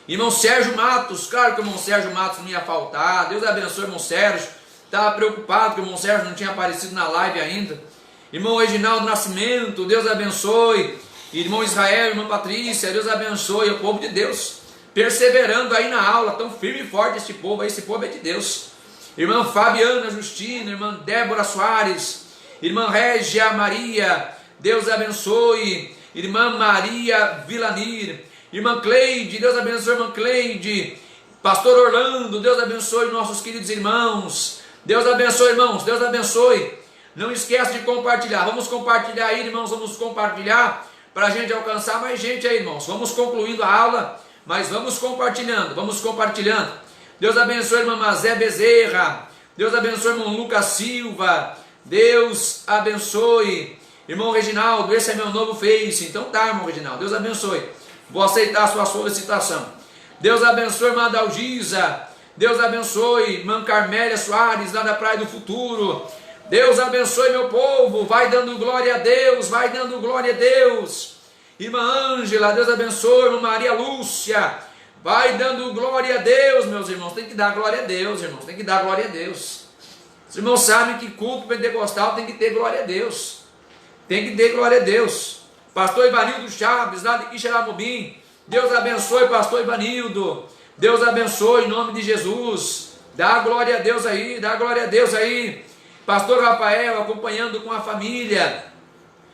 Irmão Sérgio Matos, claro que o irmão Sérgio Matos não ia faltar. Deus abençoe, irmão Sérgio. Estava preocupado que o irmão Sérgio não tinha aparecido na live ainda. Irmão Reginaldo Nascimento, Deus abençoe. Irmão Israel, irmã Patrícia, Deus abençoe. O povo de Deus, perseverando aí na aula, tão firme e forte esse povo é de Deus. Irmã Fabiana Justina, irmã Débora Soares, irmã Régia Maria, Deus abençoe. Irmã Maria Vilanir, irmã Cleide, Deus abençoe, irmã Cleide. Pastor Orlando, Deus abençoe nossos queridos irmãos. Deus abençoe, irmãos, Deus abençoe. Não esquece de compartilhar. Vamos compartilhar aí, irmãos, vamos compartilhar para a gente alcançar mais gente aí, irmãos. Vamos concluindo a aula, mas vamos compartilhando, vamos compartilhando. Deus abençoe, irmã Mazé Bezerra. Deus abençoe, irmão Lucas Silva. Deus abençoe. Irmão Reginaldo, esse é meu novo Face. Então tá, irmão Reginaldo, Deus abençoe. Vou aceitar a sua solicitação. Deus abençoe, irmã Dalgisa. Deus abençoe, irmã Carmélia Soares, lá da Praia do Futuro. Deus abençoe meu povo. Vai dando glória a Deus, vai dando glória a Deus. Irmã Ângela, Deus abençoe. Irmã Maria Lúcia, vai dando glória a Deus, meus irmãos. Tem que dar glória a Deus, irmãos. Tem que dar glória a Deus. Os irmãos sabem que culto pentecostal tem que ter glória a Deus. Tem que ter glória a Deus. Pastor Ivanildo Chaves, lá de Quixeramobim. Deus abençoe, pastor Ivanildo. Deus abençoe em nome de Jesus. Dá glória a Deus aí, dá glória a Deus aí. Pastor Rafael acompanhando com a família.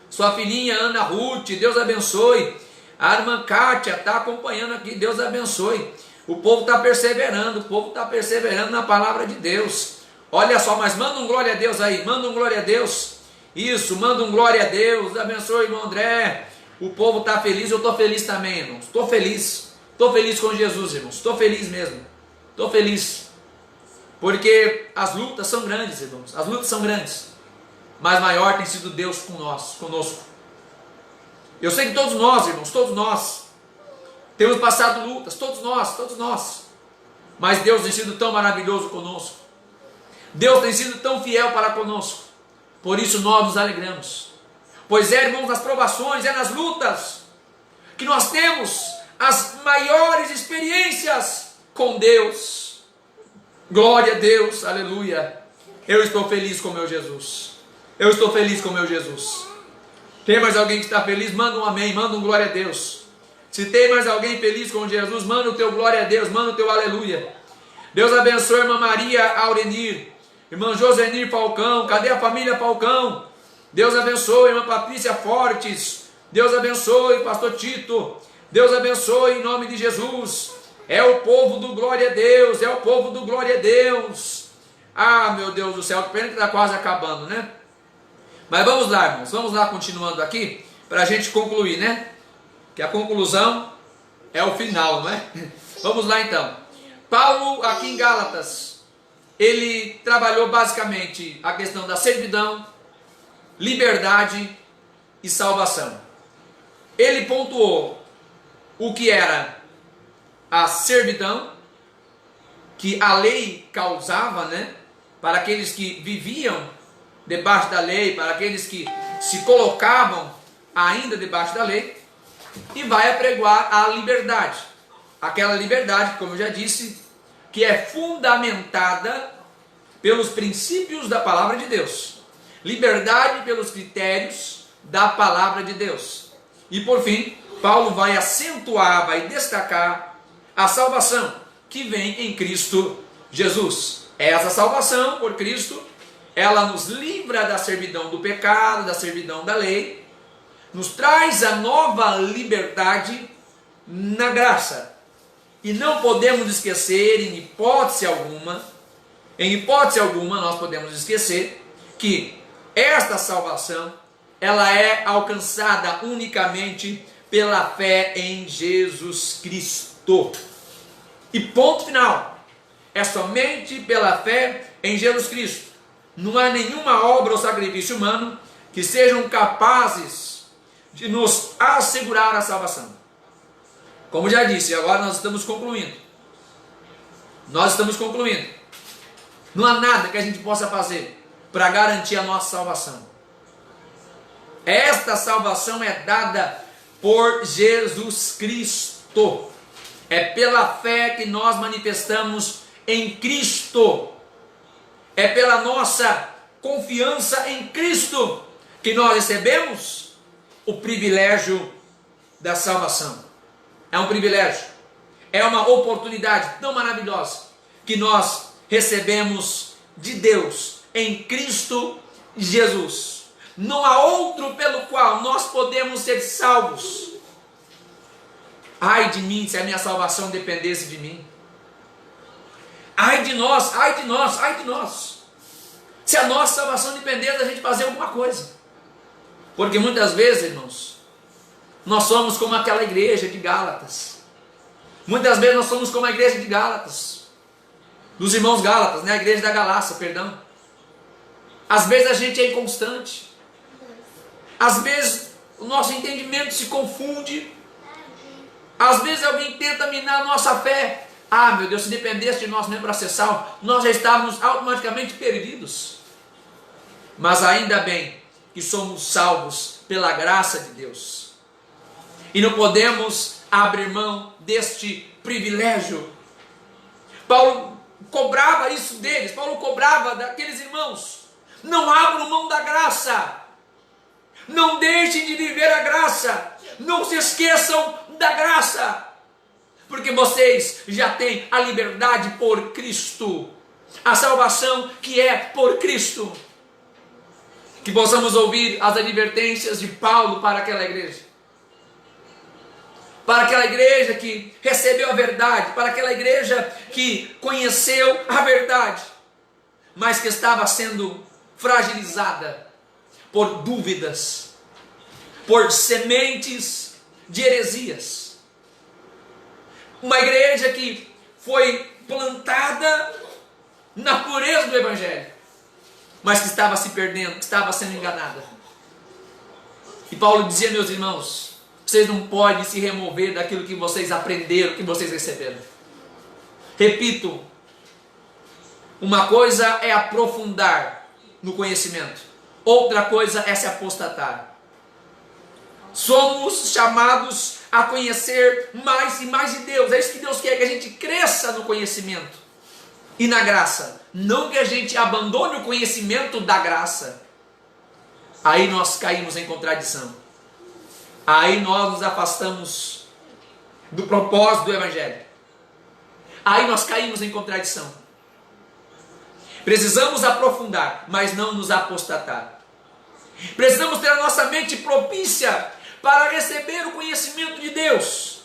Sua filhinha Ana Ruth, Deus abençoe. A irmã Kátia está acompanhando aqui, Deus abençoe. O povo está perseverando, o povo está perseverando na palavra de Deus. Olha só, mas manda um glória a Deus aí, manda um glória a Deus. Isso, manda um glória a Deus. Abençoe, irmão André. O povo está feliz, eu estou feliz também, irmãos. Estou feliz com Jesus, irmãos. Estou feliz mesmo. Estou feliz. Porque as lutas são grandes, irmãos. As lutas são grandes. Mas maior tem sido Deus conosco. Eu sei que todos nós, irmãos, todos nós temos passado lutas, todos nós. Mas Deus tem sido tão maravilhoso conosco. Deus tem sido tão fiel para conosco. Por isso nós nos alegramos. Pois é, irmãos, nas provações, é nas lutas que nós temos as maiores experiências com Deus. Glória a Deus, aleluia. Eu estou feliz com meu Jesus. Eu estou feliz com meu Jesus. Tem mais alguém que está feliz? Manda um amém, manda um glória a Deus. Se tem mais alguém feliz com Jesus, manda o teu glória a Deus, manda o teu aleluia. Deus abençoe a irmã Maria Aurenir, irmã Josenir Falcão. Cadê a família Falcão? Deus abençoe, irmã Patrícia Fortes. Deus abençoe, pastor Tito. Deus abençoe em nome de Jesus. É o povo do glória a Deus, é o povo do glória a Deus. Ah, meu Deus do céu, que pena que está quase acabando, né? Mas vamos lá, irmãos, vamos lá continuando aqui, para a gente concluir, né? Que a conclusão é o final, não é? Vamos lá então. Paulo, aqui em Gálatas, ele trabalhou basicamente a questão da servidão, liberdade e salvação. Ele pontuou o que era a servidão, que a lei causava, né? Para aqueles que viviam debaixo da lei, para aqueles que se colocavam ainda debaixo da lei, e vai apregoar a liberdade. Aquela liberdade, como eu já disse, que é fundamentada pelos princípios da palavra de Deus. Liberdade pelos critérios da palavra de Deus. E por fim, Paulo vai acentuar, vai destacar a salvação que vem em Cristo Jesus. Essa salvação por Cristo, ela nos livra da servidão do pecado, da servidão da lei, nos traz a nova liberdade na graça. E não podemos esquecer, em hipótese alguma, nós podemos esquecer que esta salvação, ela é alcançada unicamente pela fé em Jesus Cristo. E ponto final. É somente pela fé em Jesus Cristo. Não há nenhuma obra ou sacrifício humano que sejam capazes de nos assegurar a salvação. Como já disse, agora nós estamos concluindo. Não há nada que a gente possa fazer para garantir a nossa salvação. Esta salvação é dada por Jesus Cristo. É pela fé que nós manifestamos em Cristo. É pela nossa confiança em Cristo que nós recebemos o privilégio da salvação. É um privilégio, é uma oportunidade tão maravilhosa que nós recebemos de Deus em Cristo Jesus. Não há outro pelo qual nós podemos ser salvos. Ai de mim se a minha salvação dependesse de mim. Ai de nós, ai de nós, ai de nós. Se a nossa salvação dependesse da gente fazer alguma coisa. Porque muitas vezes, irmãos, nós somos como aquela igreja de Gálatas. Muitas vezes nós somos como a igreja de Gálatas. Dos irmãos Gálatas, né? A igreja da Galácia, perdão. Às vezes a gente é inconstante. Às vezes o nosso entendimento se confunde. Às vezes alguém tenta minar a nossa fé. Ah, meu Deus, se dependesse de nós mesmo para ser salvo, nós já estávamos automaticamente perdidos. Mas ainda bem que somos salvos pela graça de Deus. E não podemos abrir mão deste privilégio. Paulo cobrava isso deles, Paulo cobrava daqueles irmãos. Não abram mão da graça. Não deixem de viver a graça. Não se esqueçam da graça. Porque vocês já têm a liberdade por Cristo. A salvação que é por Cristo. Que possamos ouvir as advertências de Paulo para aquela igreja. Para aquela igreja que recebeu a verdade. Para aquela igreja que conheceu a verdade. Mas que estava sendo fragilizada por dúvidas, por sementes de heresias. Uma igreja que foi plantada na pureza do Evangelho, mas que estava se perdendo, estava sendo enganada. E Paulo dizia, meus irmãos, vocês não podem se remover daquilo que vocês aprenderam, que vocês receberam. Repito, uma coisa é aprofundar no conhecimento, outra coisa é se apostatar. Somos chamados a conhecer mais e mais de Deus. É isso que Deus quer, que a gente cresça no conhecimento e na graça. Não que a gente abandone o conhecimento da graça. Aí nós caímos em contradição. Aí nós nos afastamos do propósito do Evangelho. Aí nós caímos em contradição. Precisamos aprofundar, mas não nos apostatar. Precisamos ter a nossa mente propícia para receber o conhecimento de Deus.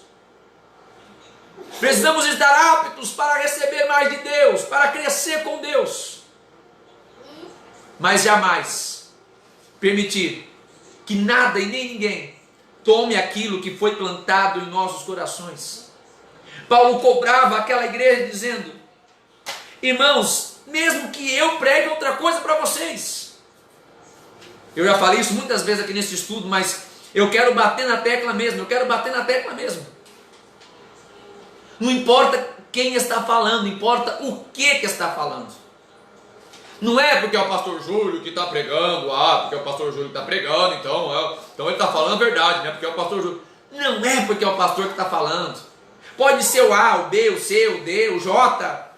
Precisamos estar aptos para receber mais de Deus, para crescer com Deus. Mas jamais permitir que nada e nem ninguém tome aquilo que foi plantado em nossos corações. Paulo cobrava aquela igreja dizendo: irmãos, mesmo que eu pregue outra coisa para vocês. Eu já falei isso muitas vezes aqui nesse estudo, mas eu quero bater na tecla mesmo, Não importa quem está falando, importa o que está falando. Não é porque é o pastor Júlio que está pregando, porque é o pastor Júlio que está pregando, então ele está falando a verdade, né? Porque é o pastor Júlio. Não é porque é o pastor que está falando. Pode ser o A, o B, o C, o D, o J.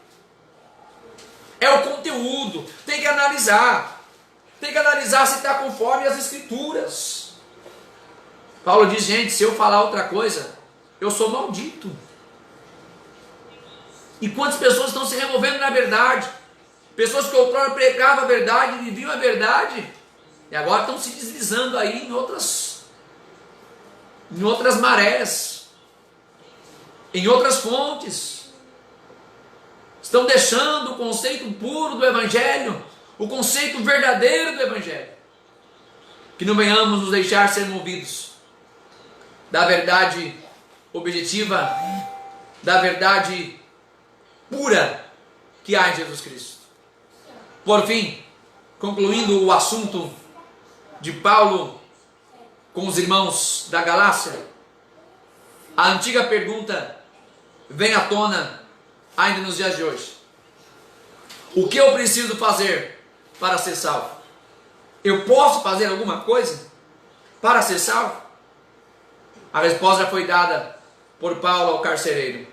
É o conteúdo, tem que analisar se está conforme as Escrituras. Paulo diz, gente, se eu falar outra coisa, eu sou maldito. E quantas pessoas estão se removendo da verdade? Pessoas que outrora pregavam a verdade, viviam a verdade, e agora estão se deslizando aí em outras marés, em outras fontes. Estão deixando o conceito puro do Evangelho, o conceito verdadeiro do Evangelho. Que não venhamos nos deixar ser movidos da verdade objetiva, da verdade pura que há em Jesus Cristo. Por fim, concluindo o assunto de Paulo com os irmãos da Galácia, a antiga pergunta vem à tona ainda nos dias de hoje. O que eu preciso fazer para ser salvo? Eu posso fazer alguma coisa para ser salvo? A resposta já foi dada por Paulo ao carcereiro.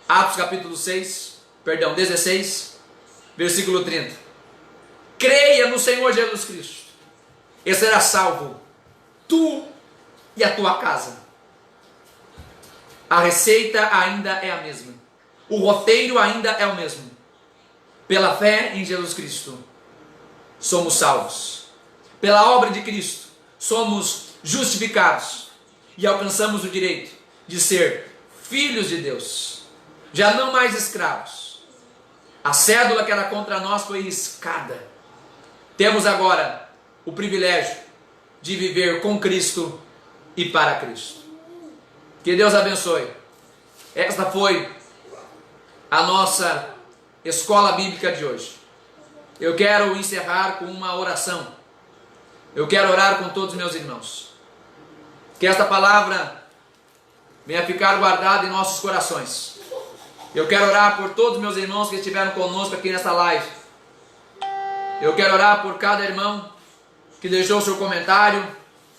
Atos capítulo 16, versículo 30. Creia no Senhor Jesus Cristo, e serás salvo, tu e a tua casa. A receita ainda é a mesma. O roteiro ainda é o mesmo. Pela fé em Jesus Cristo, somos salvos. Pela obra de Cristo, somos justificados e alcançamos o direito de ser filhos de Deus. Já não mais escravos. A cédula que era contra nós foi riscada. Temos agora o privilégio de viver com Cristo e para Cristo. Que Deus abençoe. Esta foi a nossa escola bíblica de hoje. Eu quero encerrar com uma oração. Eu quero orar com todos os meus irmãos. Que esta palavra venha ficar guardada em nossos corações. Eu quero orar por todos os meus irmãos que estiveram conosco aqui nesta live. Eu quero orar por cada irmão que deixou o seu comentário.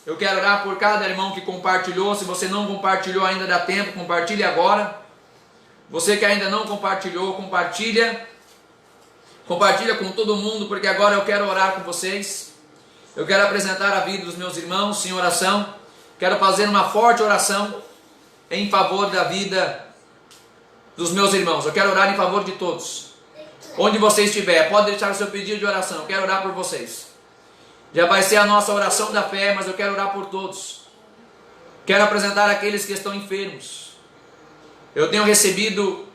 Eu quero orar por cada irmão que compartilhou. Se você não compartilhou ainda, dá tempo, compartilhe agora. Você que ainda não compartilhou, compartilha. Compartilha com todo mundo, porque agora eu quero orar com vocês. Eu quero apresentar a vida dos meus irmãos em oração. Quero fazer uma forte oração em favor da vida dos meus irmãos. Eu quero orar em favor de todos. Onde você estiver, pode deixar o seu pedido de oração. Eu quero orar por vocês. Já vai ser a nossa oração da fé, mas eu quero orar por todos. Quero apresentar aqueles que estão enfermos. Eu tenho recebido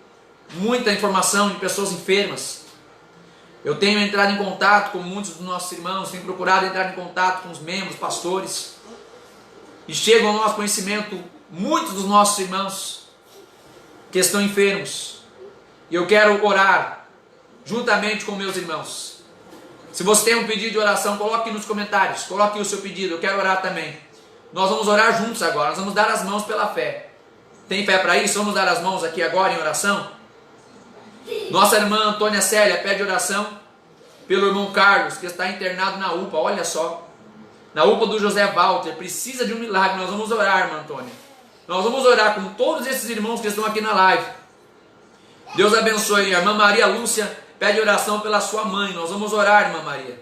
muita informação de pessoas enfermas. Eu tenho entrado em contato com muitos dos nossos irmãos, tenho procurado entrar em contato com os membros, pastores. E chegam ao nosso conhecimento muitos dos nossos irmãos que estão enfermos. E eu quero orar juntamente com meus irmãos. Se você tem um pedido de oração, coloque nos comentários, coloque o seu pedido, eu quero orar também. Nós vamos orar juntos agora, nós vamos dar as mãos pela fé. Tem fé para isso? Vamos dar as mãos aqui agora em oração? Nossa irmã Antônia Célia pede oração pelo irmão Carlos, que está internado na UPA, olha só. Na UPA do José Walter, precisa de um milagre. Nós vamos orar, irmã Antônia. Nós vamos orar com todos esses irmãos que estão aqui na live. Deus abençoe. A irmã Maria Lúcia pede oração pela sua mãe. Nós vamos orar, irmã Maria.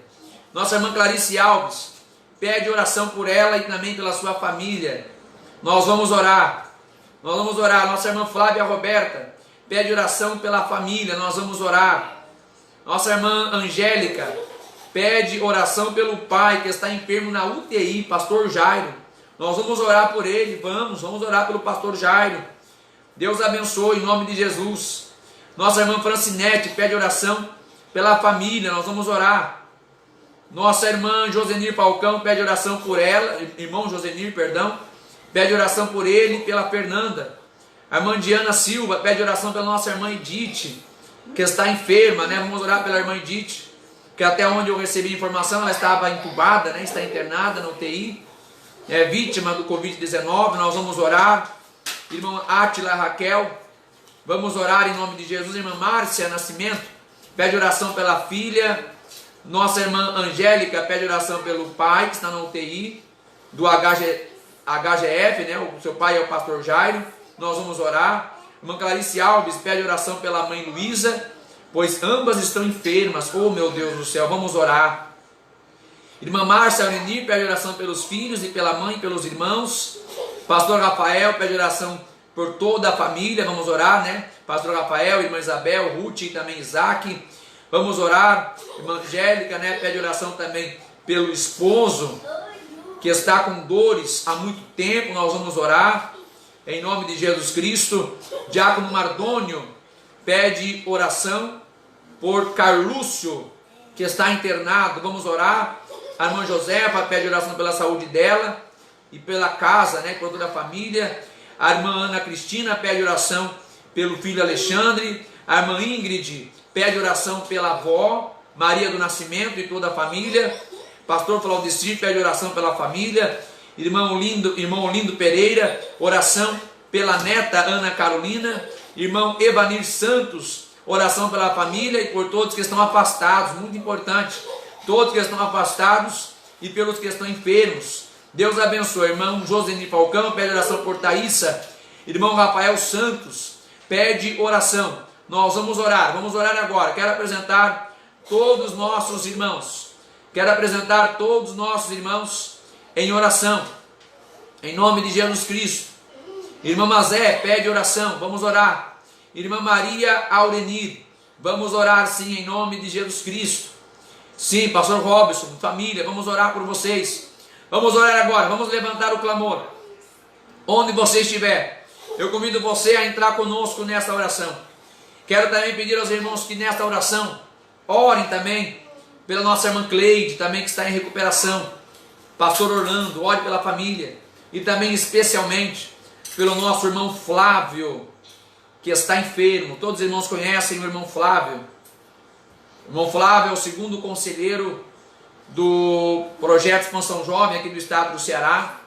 Nossa irmã Clarice Alves pede oração por ela e também pela sua família. Nós vamos orar. Nós vamos orar. Nossa irmã Flávia Roberta pede oração pela família. Nós vamos orar. Nossa irmã Angélica pede oração pelo pai que está enfermo na UTI, pastor Jairo. Nós vamos orar por ele. Vamos orar pelo pastor Jairo. Deus abençoe em nome de Jesus. Nossa irmã Francinete pede oração pela família. Nós vamos orar. Nossa irmã Josenir Falcão pede oração por ela. Irmão Josenir, perdão. Pede oração por ele e pela Fernanda. A irmã Diana Silva pede oração pela nossa irmã Edith, que está enferma, né? Vamos orar pela irmã Edith, que até onde eu recebi informação, ela estava entubada, né? Está internada na UTI, é vítima do Covid-19. Nós vamos orar. Irmã Átila Raquel, vamos orar em nome de Jesus. Irmã Márcia Nascimento pede oração pela filha. Nossa irmã Angélica pede oração pelo pai que está na UTI do HGF, né? O seu pai é o pastor Jairo. Nós vamos orar. Irmã Clarice Alves pede oração pela mãe Luísa, pois ambas estão enfermas. Oh, meu Deus do céu, vamos orar. Irmã Márcia Aurenir pede oração pelos filhos e pela mãe e pelos irmãos. Pastor Rafael pede oração por toda a família. Vamos orar, né? Pastor Rafael, irmã Isabel, Ruth e também Isaac. Vamos orar. Irmã Angélica, né? Pede oração também pelo esposo que está com dores há muito tempo. Nós vamos orar em nome de Jesus Cristo. Diácono Mardônio pede oração por Carlúcio, que está internado. Vamos orar. A irmã Josefa pede oração pela saúde dela e pela casa, né, por toda a família. A irmã Ana Cristina pede oração pelo filho Alexandre. A irmã Ingrid pede oração pela avó Maria do Nascimento e toda a família. Pastor Claudicir pede oração pela família. Irmão Lindo Pereira, oração pela neta Ana Carolina. Irmão Evanir Santos, oração pela família e por todos que estão afastados, muito importante, todos que estão afastados e pelos que estão enfermos. Deus abençoe. Irmão Josenir Falcão pede oração por Thaísa. Irmão Rafael Santos pede oração. Nós vamos orar agora. Quero apresentar todos os nossos irmãos. Quero apresentar todos os nossos irmãos em oração, em nome de Jesus Cristo. Irmã Mazé pede oração, vamos orar. Irmã Maria Aurenir, vamos orar sim, em nome de Jesus Cristo. Sim, pastor Robson, família, vamos orar por vocês. Vamos orar agora, vamos levantar o clamor. Onde você estiver, eu convido você a entrar conosco nesta oração. Quero também pedir aos irmãos que nesta oração orem também pela nossa irmã Cleide, também que está em recuperação. Pastor Orlando, ore pela família e também especialmente pelo nosso irmão Flávio, que está enfermo. Todos os irmãos conhecem o irmão Flávio. O irmão Flávio é o segundo conselheiro do projeto Expansão Jovem aqui do estado do Ceará.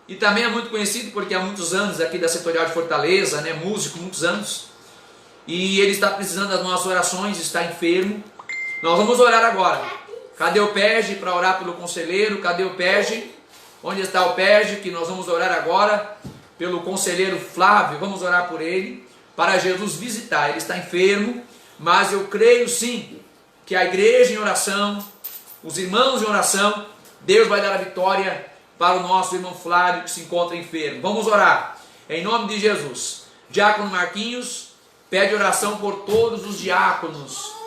E também é muito conhecido porque há muitos anos aqui da Setorial de Fortaleza, né, músico, muitos anos. E ele está precisando das nossas orações, está enfermo. Nós vamos orar agora. Cadê o Pege para orar pelo conselheiro? Cadê o Pege? Onde está o Pege? Que nós vamos orar agora pelo conselheiro Flávio. Vamos orar por ele, para Jesus visitar. Ele está enfermo, mas eu creio sim que a igreja em oração, os irmãos em oração, Deus vai dar a vitória para o nosso irmão Flávio que se encontra enfermo. Vamos orar em nome de Jesus. Diácono Marquinhos pede oração por todos os diáconos.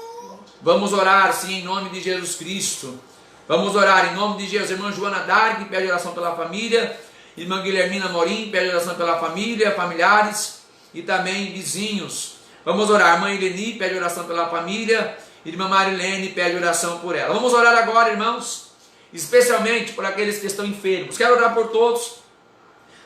Vamos orar sim em nome de Jesus Cristo. Vamos orar em nome de Jesus. Irmã Joana Darg pede oração pela família. Irmã Guilhermina Morim pede oração pela família, familiares e também vizinhos. Vamos orar. Irmã Eleni pede oração pela família. Irmã Marilene pede oração por ela. Vamos orar agora, irmãos, especialmente por aqueles que estão enfermos. Quero orar por todos.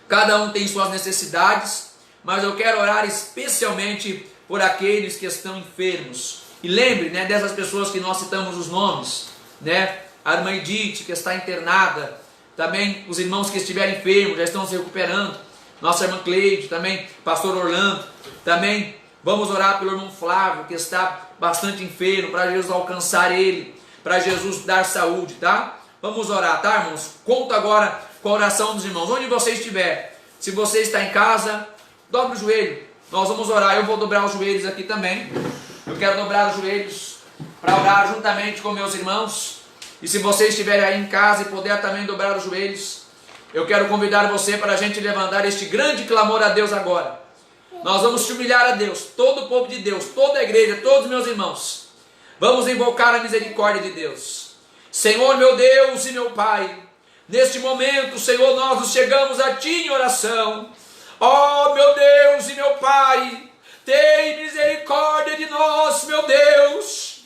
Cada um tem suas necessidades, mas eu quero orar especialmente por aqueles que estão enfermos. E lembre, né, dessas pessoas que nós citamos os nomes, né? A irmã Edith, que está internada, também os irmãos que estiverem enfermos, já estão se recuperando, nossa irmã Cleide, também pastor Orlando, também vamos orar pelo irmão Flávio, que está bastante enfermo, para Jesus alcançar ele, para Jesus dar saúde, tá? Vamos orar, tá, irmãos? Conto agora com a oração dos irmãos, onde você estiver. Se você está em casa, dobre o joelho, nós vamos orar. Eu vou dobrar os joelhos aqui também. Eu quero dobrar os joelhos para orar juntamente com meus irmãos. E se você estiver aí em casa e puder também dobrar os joelhos, eu quero convidar você para a gente levantar este grande clamor a Deus agora. Nós vamos te humilhar a Deus, todo o povo de Deus, toda a igreja, todos os meus irmãos. Vamos invocar a misericórdia de Deus. Senhor, meu Deus e meu Pai, neste momento, Senhor, nós nos chegamos a Ti em oração. Ó, meu Deus e meu Pai, tem misericórdia de nós, meu Deus.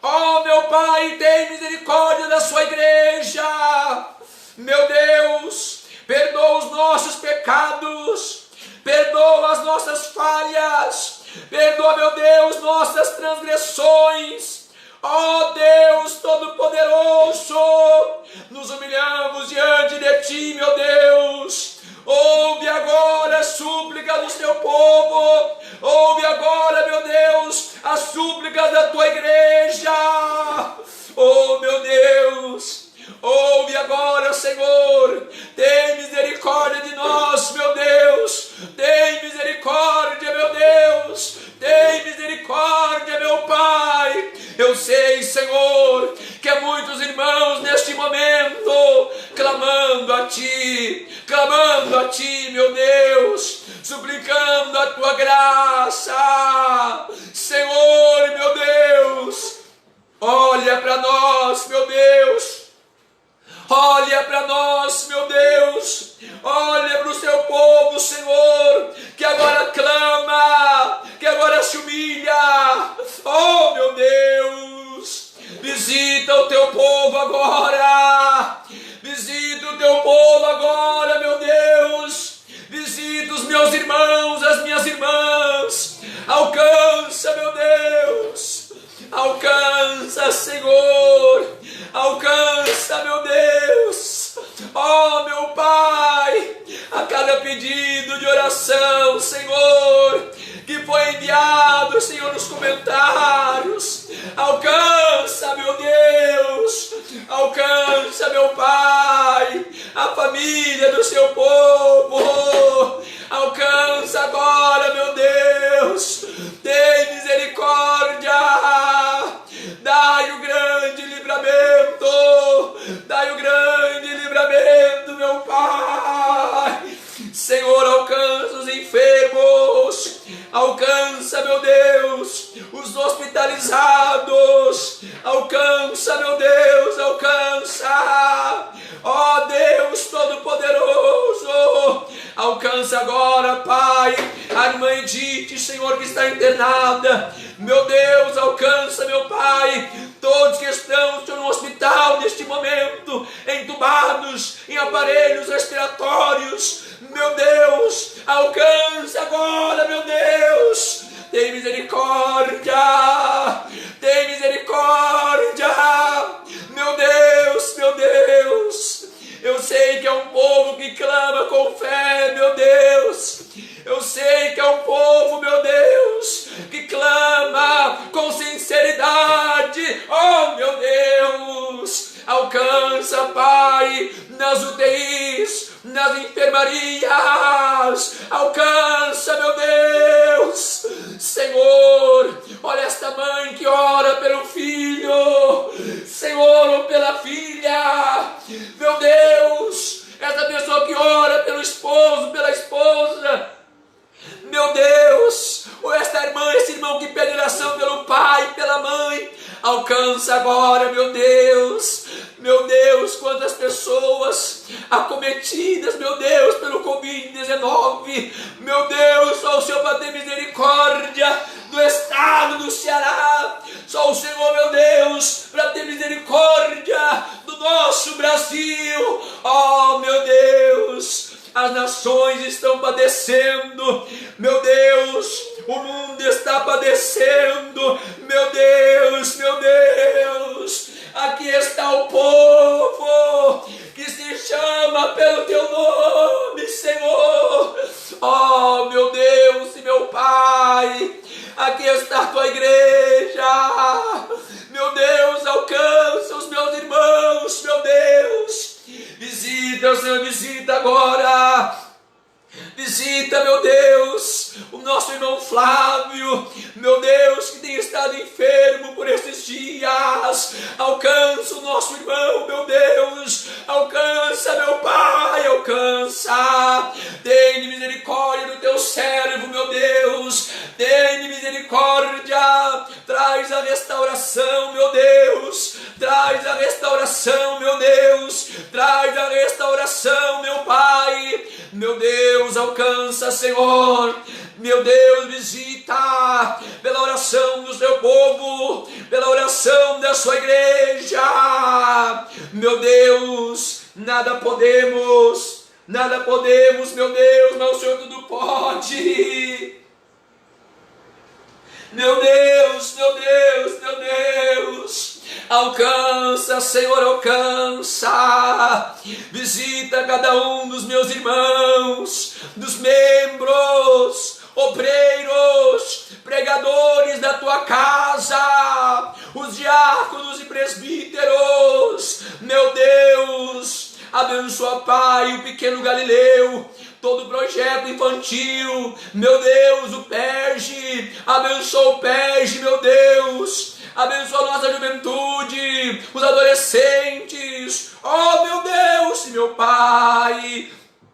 Ó, meu Pai, tem misericórdia da sua igreja. Meu Deus, perdoa os nossos pecados, perdoa as nossas falhas, perdoa, meu Deus, nossas transgressões. Ó Deus Todo-Poderoso, nos humilhamos diante de Ti, meu Deus. Ouve agora a súplica do Teu povo, ouve agora, meu Deus, as súplicas da Tua igreja. Oh, meu Deus, ouve agora, Senhor, tem misericórdia de nós, meu Deus, tem misericórdia, meu Deus, tem misericórdia, meu Pai. Eu sei, Senhor, que há muitos irmãos neste momento clamando a Ti, meu Deus, suplicando a Tua graça. Senhor, meu Deus, olha para nós, meu Deus. Olha para nós, meu Deus, olha para o Seu povo, Senhor, que agora clama, que agora se humilha. Oh, meu Deus, visita o Teu povo agora, visita o Teu povo agora, meu Deus, visita os meus irmãos, as minhas irmãs, alcança, meu Deus, alcança, Senhor, alcança, meu Deus. Oh, meu Pai, a cada pedido de oração, Senhor, que foi enviado, Senhor, nos comentários, alcança, meu Deus, alcança, meu Pai, a família do Seu povo, alcança agora, meu Deus, tem misericórdia, dai o grande livramento, dai o grande livramento, meu Pai. Senhor, alcança os enfermos, alcança, meu Deus, os hospitalizados, alcança, meu Deus, alcança. Ó Deus Todo-Poderoso, alcança agora, Pai, a irmã Edith, Senhor, que está internada. Meu Deus, alcança, meu Pai, todos que estão, Senhor, no hospital neste momento, entubados em aparelhos respiratórios. Meu Deus, alcança agora, meu Deus, tem misericórdia, tem misericórdia, meu Deus, meu Deus. Eu sei que é um povo que clama com fé, meu Deus. Eu sei que é um povo, meu Deus, que clama com sinceridade. Oh, meu Deus, alcança, meu Deus, Senhor, olha esta mãe que ora pelo filho, Senhor, ou pela filha, meu Deus, essa pessoa que ora pelo esposo, pela esposa, meu Deus, ou esta irmã, esse irmão que pede oração pelo pai, pela mãe, alcança agora, meu Deus, quantas pessoas acometidas, meu Deus, pelo Covid-19, meu Deus, só o Senhor para ter misericórdia do estado do Ceará, só o Senhor, meu Deus, para ter misericórdia do nosso Brasil, oh meu Deus, as nações estão padecendo, meu Deus, o mundo está padecendo, meu Deus, aqui está o povo que se chama pelo teu nome, Senhor, oh meu Deus e meu Pai, aqui está a tua igreja, meu Deus, alcança os meus irmãos, meu Deus, visita, Senhor, visita agora, visita, meu Deus, o nosso irmão Flávio, meu Deus, que tem estado enfermo por esses dias, alcança o nosso irmão, meu Deus, alcança, meu Pai, alcança, tem misericórdia do teu servo, meu Deus, tem misericórdia, traz a restauração, meu Deus, traz a restauração, meu Deus, traz a restauração, meu Pai, meu Deus, alcança, Senhor, meu Deus, visita pela oração do seu povo, pela oração da sua igreja, meu Deus, nada podemos, meu Deus, mas o Senhor tudo pode, meu Deus, alcança, Senhor, alcança, visita cada um dos meus irmãos, dos membros, obreiros, pregadores da tua casa, os diáconos e presbíteros, meu Deus, abençoa, Pai, o pequeno Galileu, todo o projeto infantil, meu Deus, o PERJ, abençoa o PERJ, meu Deus, abençoa a nossa juventude, os adolescentes, oh meu Deus e meu Pai,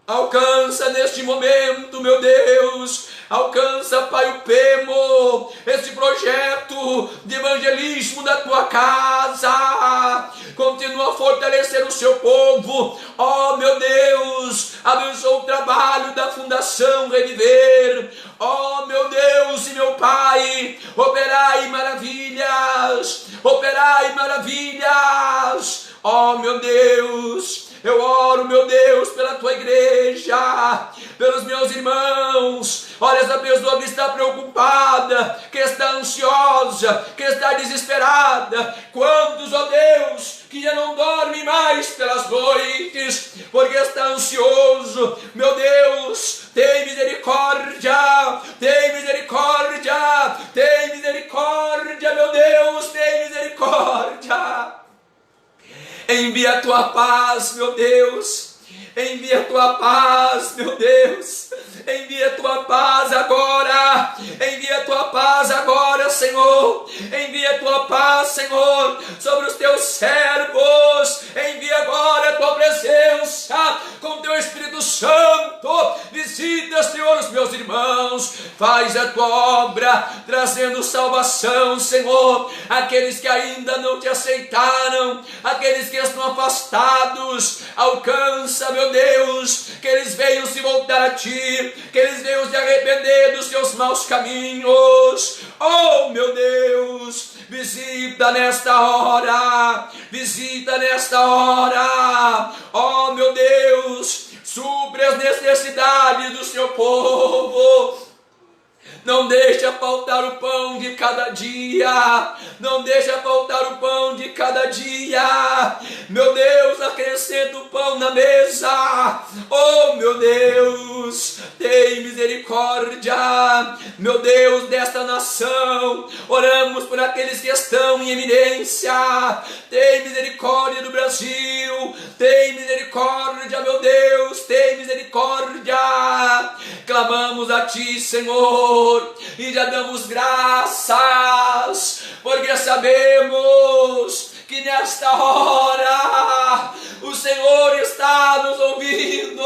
alcança neste momento, meu Deus, alcança, Pai, o PEMO, esse projeto de evangelismo da tua casa, continua a fortalecer o seu povo, oh meu Deus, abençoa o trabalho da Fundação Reviver, oh meu Deus e meu Pai, operai maravilhas, oh meu Deus, eu oro, meu Deus, pela tua igreja, pelos meus irmãos, olha essa pessoa que está preocupada, que está ansiosa, que está desesperada, quantos, ó Deus, que já não dorme mais pelas noites, porque está ansioso, meu Deus, tem misericórdia, meu Deus, tem misericórdia, envia a tua paz, meu Deus, envia a tua paz, meu Deus, envia a tua paz agora, Senhor, envia a tua paz, Senhor, sobre os teus servos, envia agora a tua presença com teu Espírito Santo, visita, Senhor, os meus irmãos, faz a tua obra, trazendo salvação, Senhor, aqueles que ainda não te aceitaram, aqueles que estão afastados, alcança, meu Deus, que eles venham se voltar a ti, que eles venham se arrepender dos seus maus caminhos, oh meu Deus, visita nesta hora, oh meu Deus, supre as necessidades do seu povo, Não deixa faltar o pão de cada dia. Não deixa faltar o pão de cada dia. Meu Deus, acrescenta o pão na mesa. Oh, meu Deus, tem misericórdia. Meu Deus, desta nação. Oramos por aqueles que estão em eminência. Tem misericórdia do Brasil. Tem misericórdia, meu Deus. Tem misericórdia. Clamamos a Ti, Senhor, e já damos graças, porque sabemos que nesta hora o Senhor está nos ouvindo.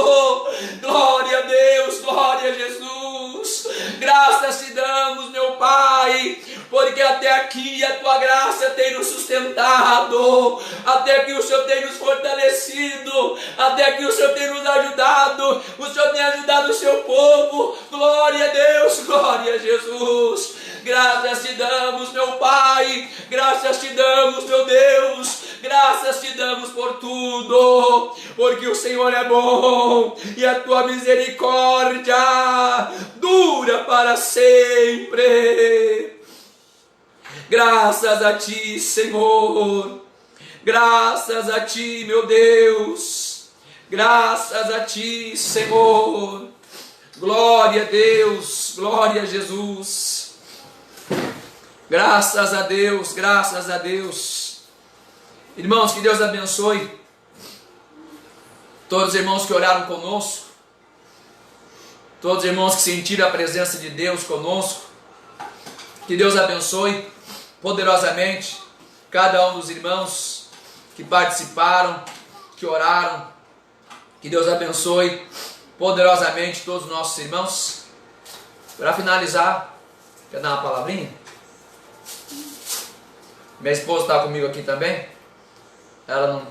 Glória a Deus, glória a Jesus. Graças te damos, meu Pai, porque até aqui a Tua graça tem nos sustentado, até que o Senhor tem nos fortalecido, até que o Senhor tem nos ajudado, o Senhor tem ajudado o Seu povo. Glória a Deus, glória a Jesus. Graças te damos, meu Pai, graças te damos, meu Deus, graças te damos por tudo, porque o Senhor é bom e a Tua misericórdia dura para sempre. Graças a Ti, Senhor, graças a Ti, meu Deus, graças a Ti, Senhor. Glória a Deus, glória a Jesus. Graças a Deus, graças a Deus. Irmãos, que Deus abençoe todos os irmãos que oraram conosco, todos os irmãos que sentiram a presença de Deus conosco. Que Deus abençoe poderosamente cada um dos irmãos que participaram, que oraram. Que Deus abençoe poderosamente todos os nossos irmãos. Para finalizar, quer dar uma palavrinha? Minha esposa está comigo aqui também. Ela não...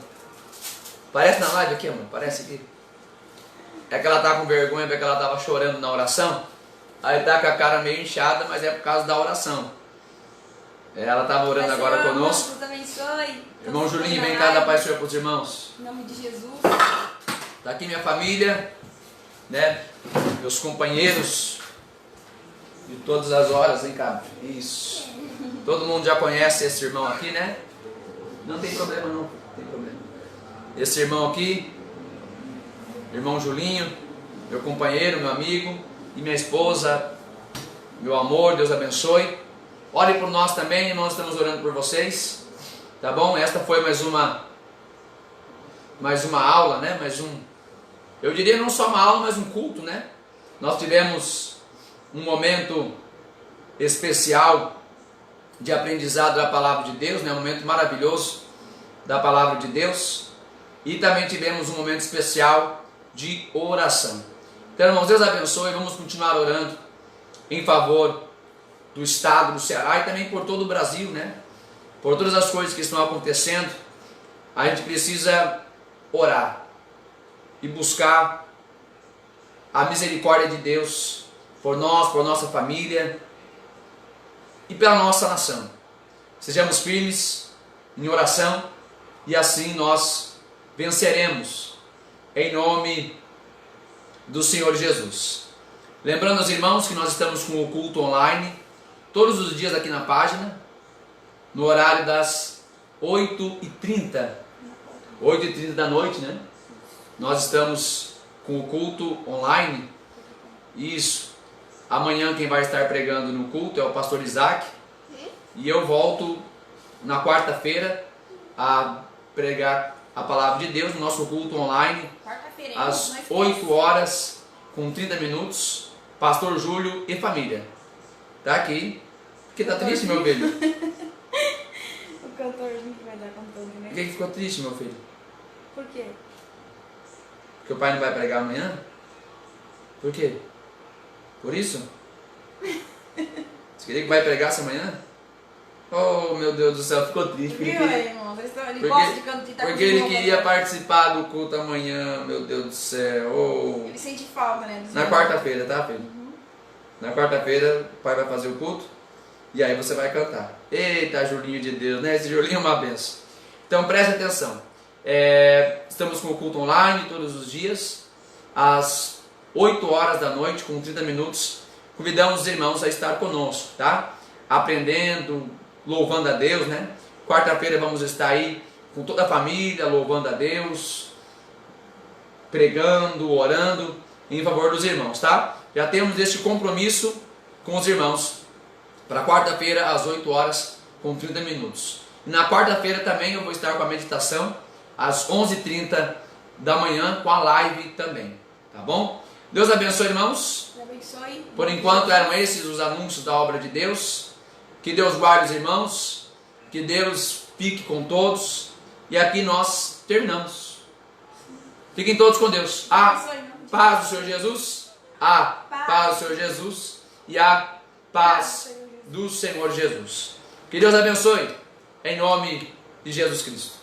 Parece na live aqui, amor? Parece aqui. É que ela está com vergonha porque ela estava chorando na oração. Aí está com a cara meio inchada, mas é por causa da oração. Ela estava orando agora conosco. Deus abençoe. Irmão Julinho, vem cá dar paz para os irmãos. Em nome de Jesus. Está aqui minha família, né? Meus companheiros de todas as horas, hein, cara? Isso. Todo mundo já conhece esse irmão aqui, né? Não tem problema não, não tem problema. Esse irmão aqui, irmão Julinho, meu companheiro, meu amigo e minha esposa, meu amor, Deus abençoe. Ore por nós também, nós estamos orando por vocês, tá bom? Esta foi mais uma aula, né? Eu diria não só uma aula, mas um culto, né? Nós tivemos um momento especial de aprendizado da palavra de Deus, né? Um momento maravilhoso da palavra de Deus, e também tivemos um momento especial de oração. Então, irmãos, Deus abençoe. Vamos continuar orando em favor do estado do Ceará e também por todo o Brasil, né? Por todas as coisas que estão acontecendo. A gente precisa orar e buscar a misericórdia de Deus por nós, por nossa família e pela nossa nação. Sejamos firmes em oração e assim nós venceremos em nome do Senhor Jesus. Lembrando aos irmãos que nós estamos com o culto online todos os dias aqui na página, no horário das 8h30 da noite, né? Nós estamos com o culto online. Isso. Amanhã quem vai estar pregando no culto é o pastor Isaac. E eu volto na quarta-feira a pregar a palavra de Deus no nosso culto online, às 8h com 30 minutos. Pastor Júlio e família. Tá aqui. Porque tá triste, meu filho? O cantorzinho que vai dar cantando, né? Por que ficou triste, meu filho? Por quê? Porque o pai não vai pregar amanhã? Por quê? Por isso? Você queria que vai pregasse amanhã? Oh, meu Deus do céu, ficou triste. Viu aí, irmão? Ele gosta de cantar. Porque ele queria participar do culto amanhã, meu Deus do céu. Oh. Ele sente falta, né? Na quarta-feira, tá, filho? Na quarta-feira o pai vai fazer o culto e aí você vai cantar. Eita, Julinho de Deus, né? Esse Julinho é uma benção. Então preste atenção. Estamos com o culto online todos os dias, às 8h da noite, com 30 minutos, convidamos os irmãos a estar conosco, tá? Aprendendo, louvando a Deus, né? Quarta-feira vamos estar aí com toda a família, louvando a Deus, pregando, orando em favor dos irmãos, tá? Já temos este compromisso com os irmãos para quarta-feira às 8 horas com 30 minutos. E na quarta-feira também eu vou estar com a meditação às 11h30 da manhã com a live também, tá bom? Deus abençoe, irmãos. Deus abençoe. Por enquanto eram esses os anúncios da obra de Deus. Que Deus guarde os irmãos, que Deus fique com todos. E aqui nós terminamos. Fiquem todos com Deus. A paz do Senhor Jesus, a paz do Senhor Jesus e a paz do Senhor Jesus. Que Deus abençoe, em nome de Jesus Cristo.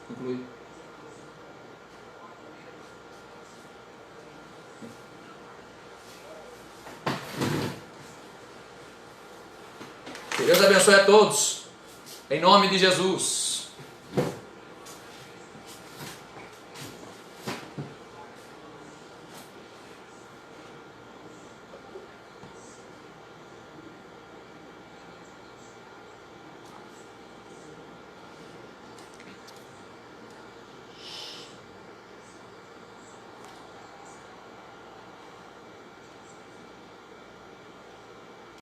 Conclui. Que Deus abençoe a todos, em nome de Jesus.